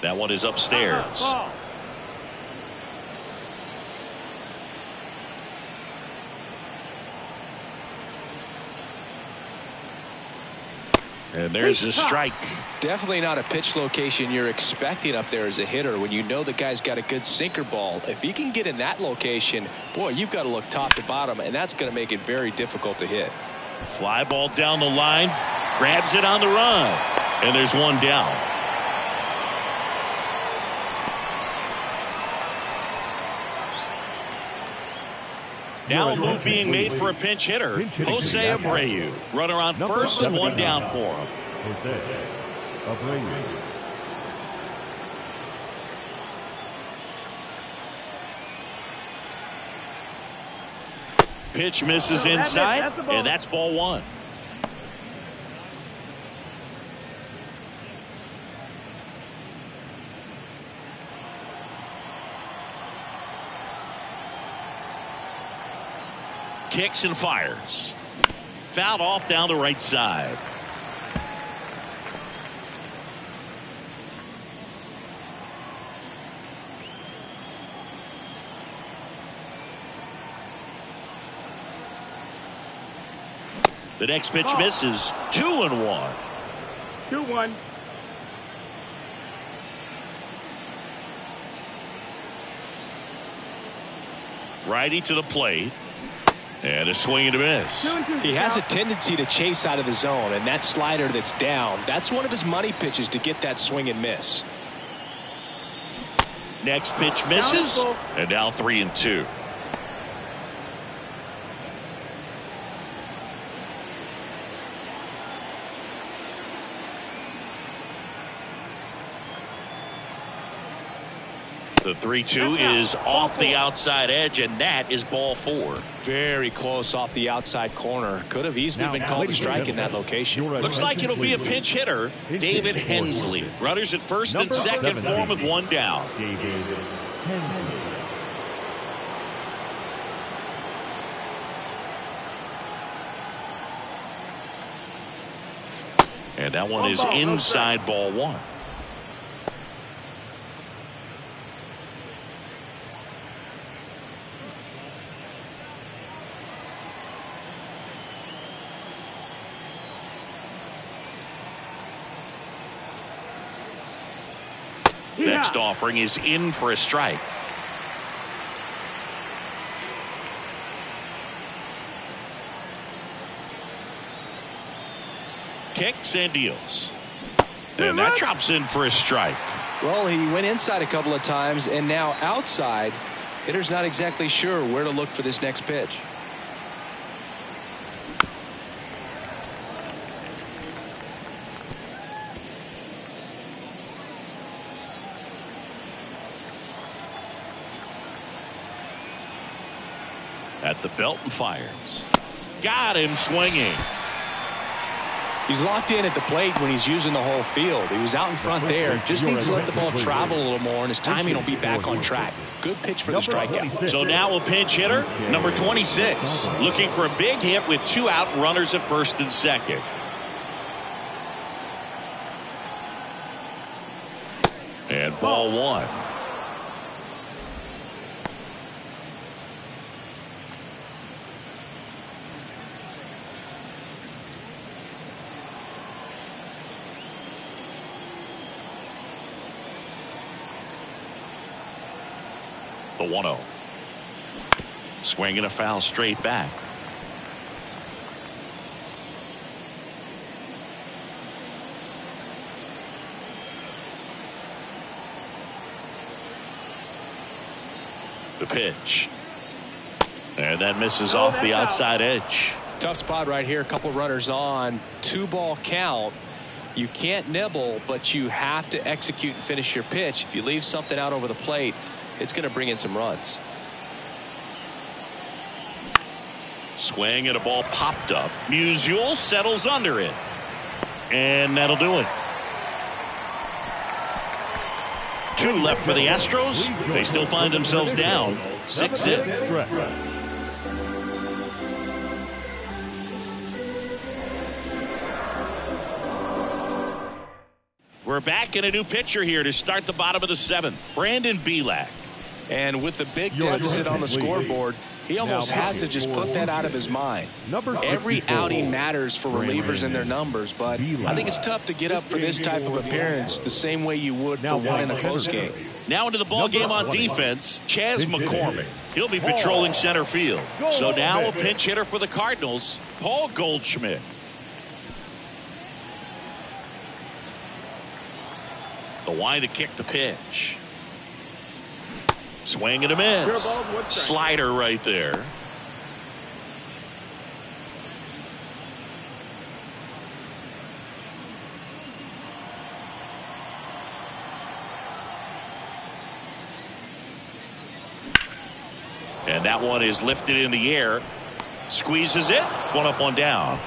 That one is upstairs. Ball. And there's a strike. Definitely not a pitch location you're expecting up there as a hitter when you know the guy's got a good sinker ball. If he can get in that location, boy, you've got to look top to bottom, and that's going to make it very difficult to hit. Fly ball down the line. Grabs it on the run. And there's one down. Now a move being made for a pinch hitter. Jose Abreu. Runner on first and one down for him. Jose Abreu. Pitch misses inside, and that's ball one. Kicks and fires. Fouled off down the right side. The next pitch misses. 2-1. 2-1. Righty to the plate. And a swing and a miss. He has a tendency to chase out of the zone, and that slider that's down, that's one of his money pitches to get that swing and miss. Next pitch misses. And now 3-2. The 3-2 is off the outside edge, and that is ball four. Very close off the outside corner. Could have easily been called a strike in that location. Looks like it'll be a pinch hitter, David Hensley. Runners at first and second for him with one down. David Hensley. And that one is inside ball one. Next offering is in for a strike. Kicks and deals. And that drops in for a strike. Well, he went inside a couple of times, and now outside. Hitter's not exactly sure where to look for this next pitch. At the belt and fires. Got him swinging. He's locked in at the plate when he's using the whole field. He was out in front there. Just needs to let the ball travel a little more, and his timing will be back on track. Good pitch for the strikeout. So now a pinch hitter, number 26, looking for a big hit with 2 out, runners at first and second. And ball 1. The 1-0. Swinging a foul straight back. The pitch. And that misses off the outside edge. Tough spot right here. A couple runners on. 2-ball count. You can't nibble, but you have to execute and finish your pitch. If you leave something out over the plate, it's going to bring in some runs. Swing and a ball popped up. Musial settles under it. And that'll do it. 2 left for the Astros. They still find themselves down 6-0. We're back in a new pitcher here to start the bottom of the 7th. Brandon Belak. And with the big deficit on the scoreboard, he almost has to just put that out of his mind. Every outing matters for relievers and their numbers, but I think it's tough to get up for this type of appearance the same way you would for one in a close game. Now into the ball game on defense, Chas McCormick. He'll be patrolling center field. So now a pinch hitter for the Cardinals, Paul Goldschmidt. The wind to kick the pitch. Swing and a miss. Slider right there. And that one is lifted in the air. Squeezes it. 1 up, 1 down.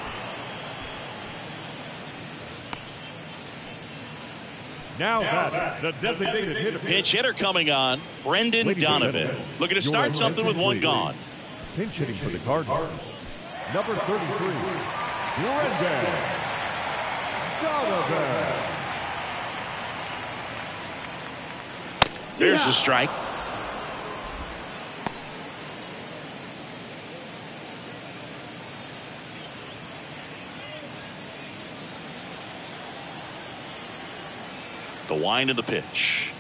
Now that the designated hitter. Pinch hitter coming on, Brendan Donovan. Looking to start something with 1 gone. Pinch hitting for the Cardinals. Number 33, Brendan Donovan. There's the strike. The wind of the pitch.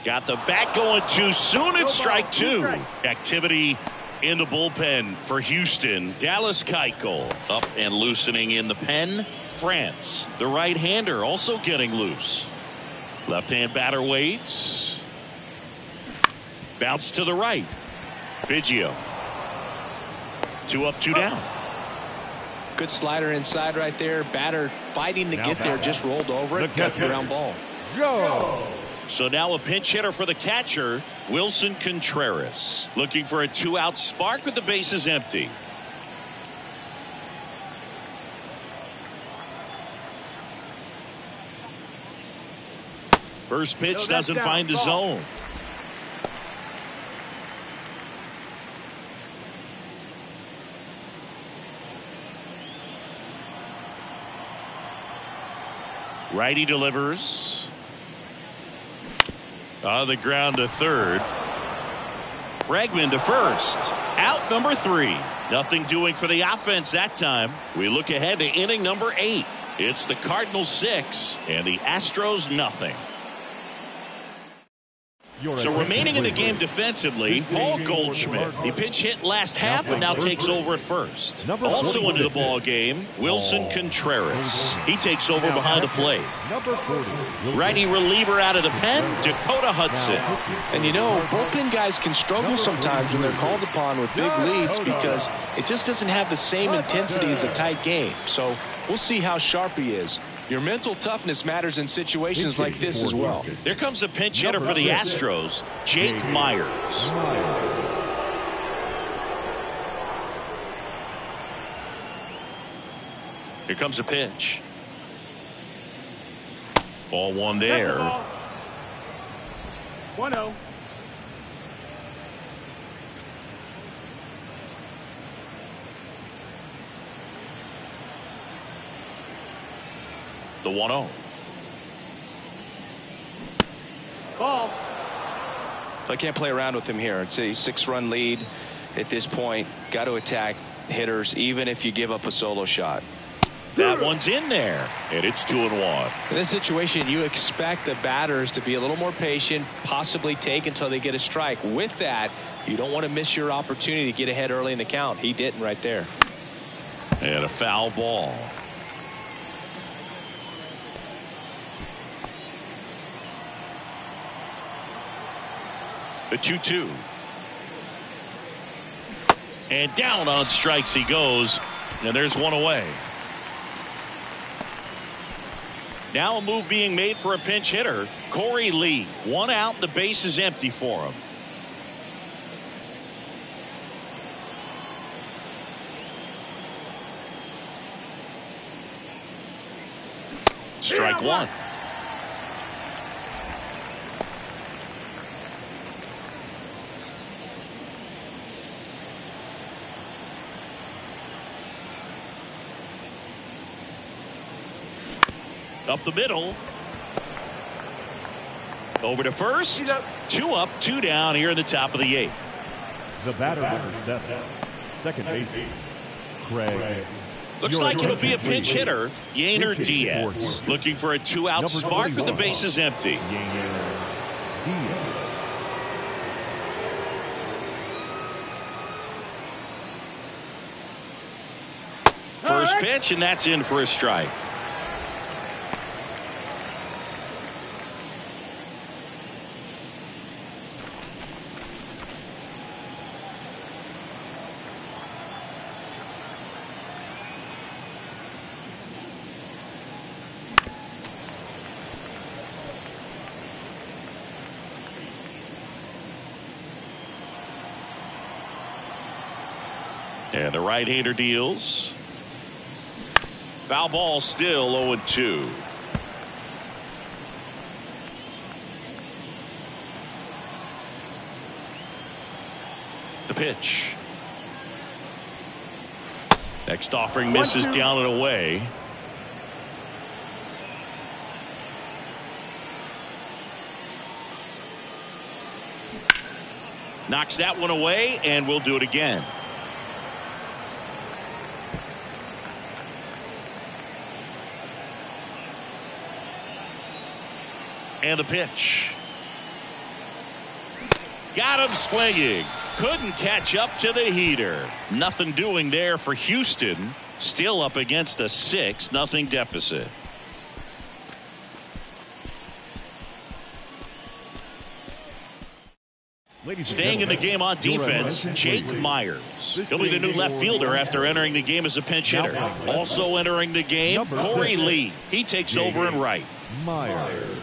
Got the bat going too soon. It's strike 2. Activity in the bullpen for Houston. Dallas Keuchel up and loosening in the pen. France, the right-hander, also getting loose. Left-hand batter waits. Bounce to the right. Biggio. 2 up, 2 down. Good slider inside right there. Batter fighting to get there, just rolled over it. Got the ground ball. Go. So now a pinch hitter for the catcher, Wilson Contreras. Looking for a 2-out spark with the bases empty. First pitch doesn't find the zone. Righty delivers. On the ground to third. Bregman to first. Out number 3. Nothing doing for the offense that time. We look ahead to inning number 8. It's the Cardinals 6 and the Astros nothing. So remaining in the game defensively, Paul Goldschmidt. He pinch hit last half and now takes over at first. Also into the ball game, Wilson Contreras. He takes over behind the plate. Righty reliever out of the pen, Dakota Hudson. And you know, bullpen guys can struggle sometimes when they're called upon with big leads because it just doesn't have the same intensity as a tight game. So we'll see how sharp he is. Your mental toughness matters in situations like this as well. There comes a pinch hitter for the Astros, Jake Myers. Here comes a pitch. Ball one there. 1-0. The 1-0. Ball. I can't play around with him here. It's a 6-run lead at this point. Got to attack hitters even if you give up a solo shot. That one's in there, and it's 2-1. In this situation, you expect the batters to be a little more patient, possibly take until they get a strike. With that, you don't want to miss your opportunity to get ahead early in the count. He didn't right there. And a foul ball. The 2-2. And down on strikes he goes, and there's one away. Now a move being made for a pinch hitter. Corey Lee, 1 out, and the base is empty for him. Strike one. Up the middle. Over to first. 2 up, 2 down here in the top of the 8th. The batter number 7, second baseman, Craig. Looks like it'll be a pinch hitter, Yainer Diaz. Looking for a 2-out spark with the bases empty. First pitch, and that's in for a strike. And the right-hander deals. Foul ball, still 0-2. The pitch. Next offering misses down and away. Knocks that one away, and we'll do it again. And the pitch. Got him swinging. Couldn't catch up to the heater. Nothing doing there for Houston. Still up against a 6-0 deficit. Staying in the game on defense, Jake Myers. He'll be the new left fielder after entering the game as a pinch hitter. Also entering the game, Corey Lee. He takes over in right. Myers.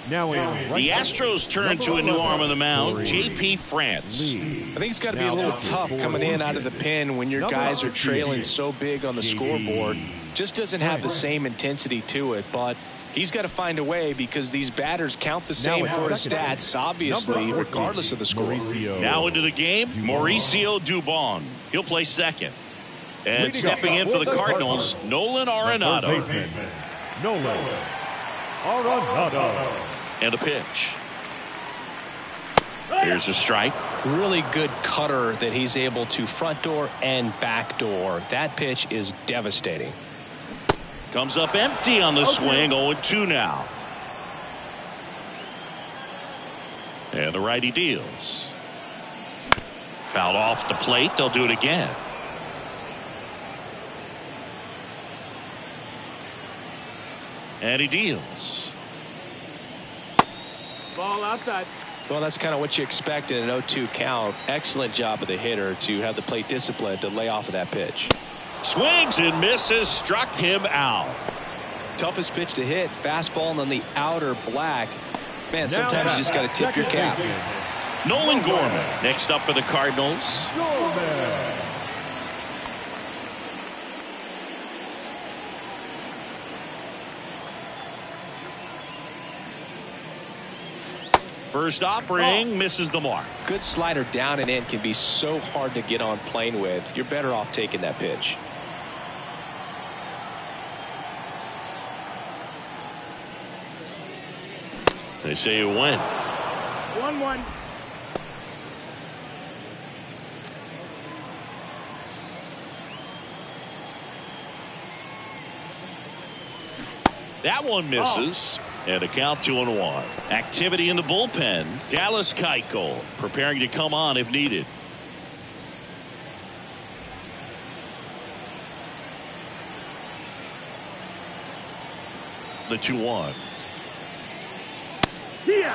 Now the Astros turn to a new arm on the mound, J.P. France. I think it's got to be a little tough coming in out of the pen when your guys are trailing so big on the scoreboard. Just doesn't have the same intensity to it, but he's got to find a way because these batters count the same for his stats, obviously, regardless of the score. Now into the game, Mauricio Dubon. He'll play second. And stepping in for the Cardinals, Nolan Arenado. Nolan Arenado. And a pitch. Here's a strike. Really good cutter that he's able to front door and back door. That pitch is devastating. Comes up empty on the swing. 0-2 now. And the righty deals. Fouled off the plate. They'll do it again. And he deals. Ball outside. Well, that's kind of what you expect in an 0-2 count. Excellent job of the hitter to have the plate discipline to lay off of that pitch. Swings and misses. Struck him out. Toughest pitch to hit. Fastball on the outer black. Man, sometimes you just got to tip your cap. Nolan Gorman next up for the Cardinals. First offering misses the mark. Good slider down and in can be so hard to get on plane with. You're better off taking that pitch. They say you win. 1-1. That one misses. And a count 2-1. Activity in the bullpen. Dallas Keuchel preparing to come on if needed. The 2-1. Yeah.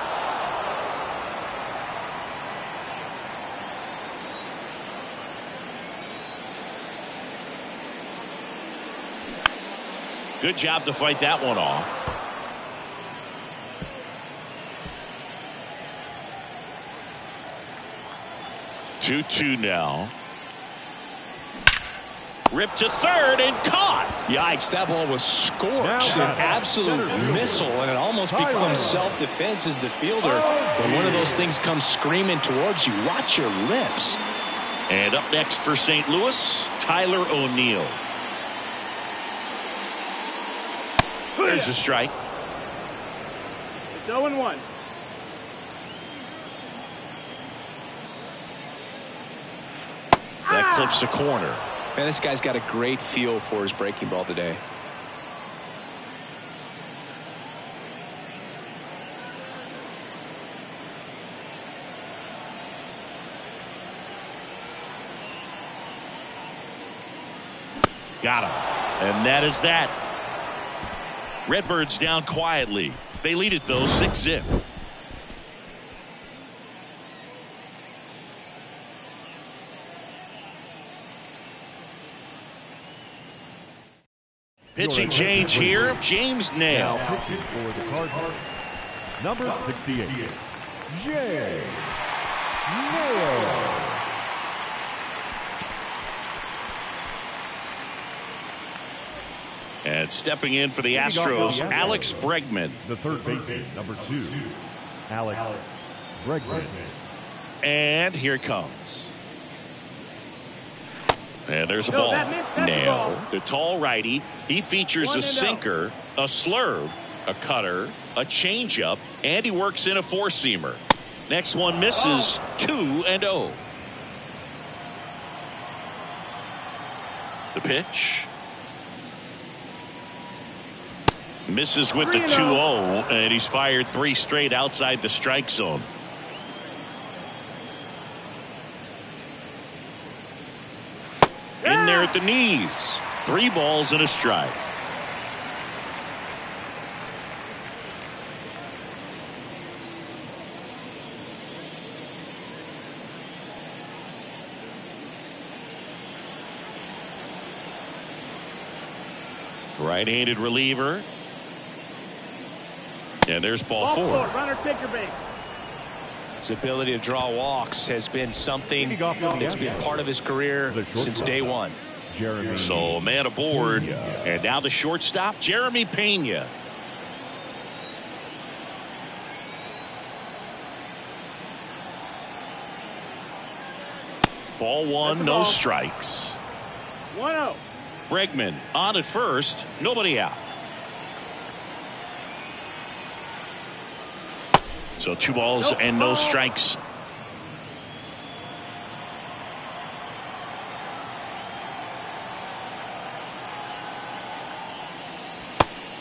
Good job to fight that one off. Two now. Ripped to third and caught. Yikes, that ball was scorched. An absolute missile, and it almost becomes self-defense as the fielder. When one of those things comes screaming towards you, watch your lips. And up next for St. Louis, Tyler O'Neill. There's a strike. It's 0-1. That clips the corner. Man, this guy's got a great feel for his breaking ball today. Got him. And that is that. Redbirds down quietly. They lead it though 6-0. Pitching change here. James Nail. For the Cardinals, number 68, Jay Nail. And stepping in for the Astros, Alex Bregman. The third baseman, number 2, Alex Bregman. And here it comes. And there's a No, ball. that's the Nail, ball. the tall righty. He features a 1-0. sinker, a slurve, a cutter, a changeup, and he works in a four-seamer. Next one misses. 2-0. The pitch. Misses with the 2-0, and he's fired 3 straight outside the strike zone. In there at the knees. 3 balls and a strike. Right-handed reliever. And there's ball 4. Runner, take your base. His ability to draw walks has been something that's been part of his career since day one. So a man aboard. And now the shortstop, Jeremy Pena. Ball 1, no strikes. 1-0. Bregman on at first, nobody out. So 2 balls and no strikes.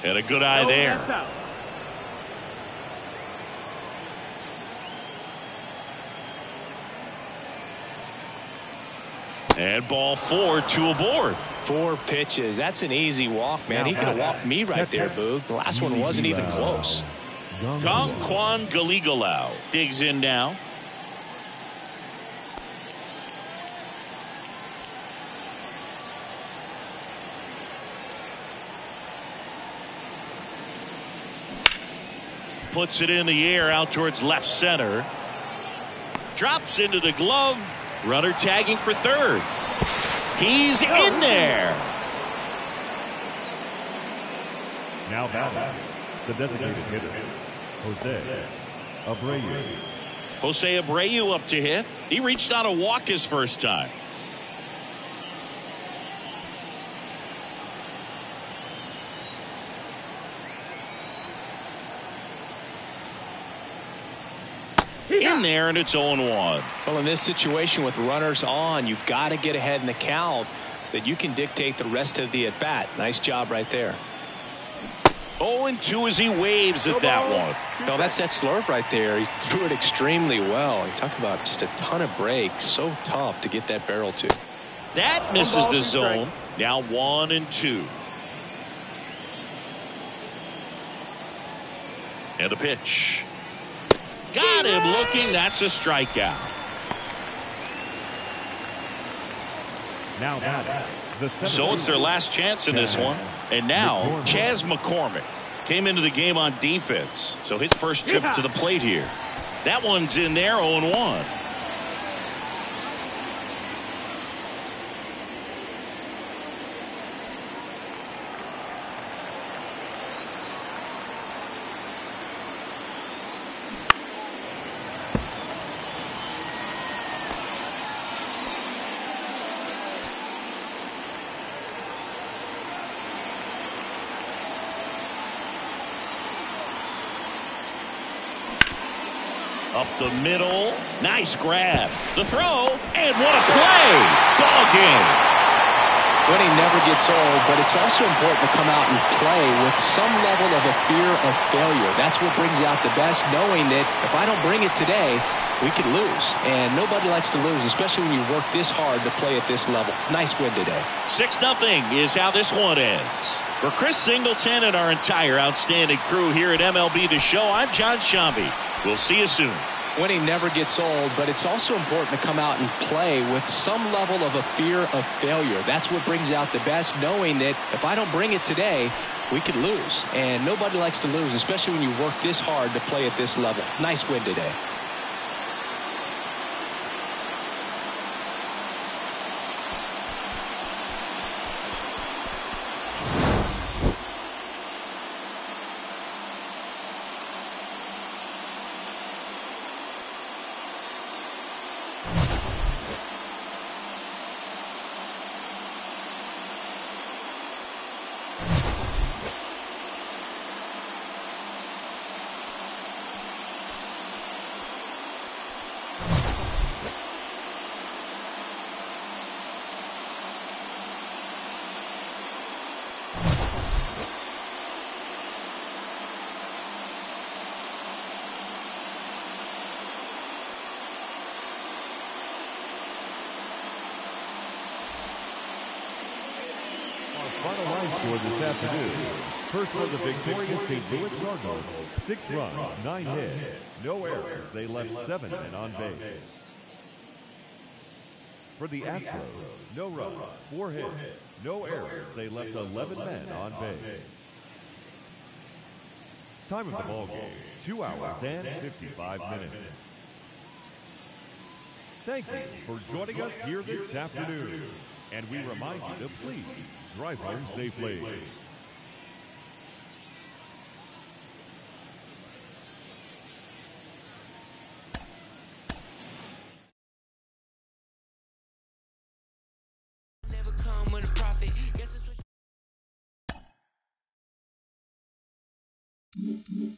And a good eye there. That's out. And ball 4, 2 aboard. 4 pitches. That's an easy walk, man. He could have walked me right there, Boog. The last one wasn't even close. Gongquan Galigalau digs in now. Puts it in the air out towards left center. Drops into the glove. Runner tagging for third. He's in there. Now batting, the designated hitter, Jose Abreu. Jose Abreu up to hit. He reached on a walk his first time. In there, and it's 0-1. Well, in this situation with runners on, you got to get ahead in the count so that you can dictate the rest of the at-bat. Nice job right there. 0-2 as he waves at that one. No, that's that slurve right there. He threw it extremely well. You talk about just a ton of breaks. So tough to get that barrel to. That misses the zone. Now 1-2. And a pitch. Got him looking. That's a strikeout. Now so it's their last chance in this one. And now Chas McCormick came into the game on defense. So his first trip to the plate here. That one's in there, 0-1. Up the middle. Nice grab. The throw. And what a play. Ball game. Winning never gets old, but it's also important to come out and play with some level of a fear of failure. That's what brings out the best, knowing that if I don't bring it today, we could lose. And nobody likes to lose, especially when you work this hard to play at this level. Nice win today. 6-0 is how this one ends. For Chris Singleton and our entire outstanding crew here at MLB The Show, I'm John Shambi. We'll see you soon. Winning never gets old, but it's also important to come out and play with some level of a fear of failure. That's what brings out the best, knowing that if I don't bring it today, we could lose. And nobody likes to lose, especially when you work this hard to play at this level. Nice win today. Final line score this afternoon. First for the victorious St. Louis Cardinals, 6 runs, 9 hits, no errors. They left 7 men on base. For the Astros, no runs, 4 hits, no errors. They left 11 men on base. Time of the ball game, 2 hours and 55 minutes. Thank you for joining us here this afternoon. And we remind you to please drive home safely. Never come with a profit. Guess it's what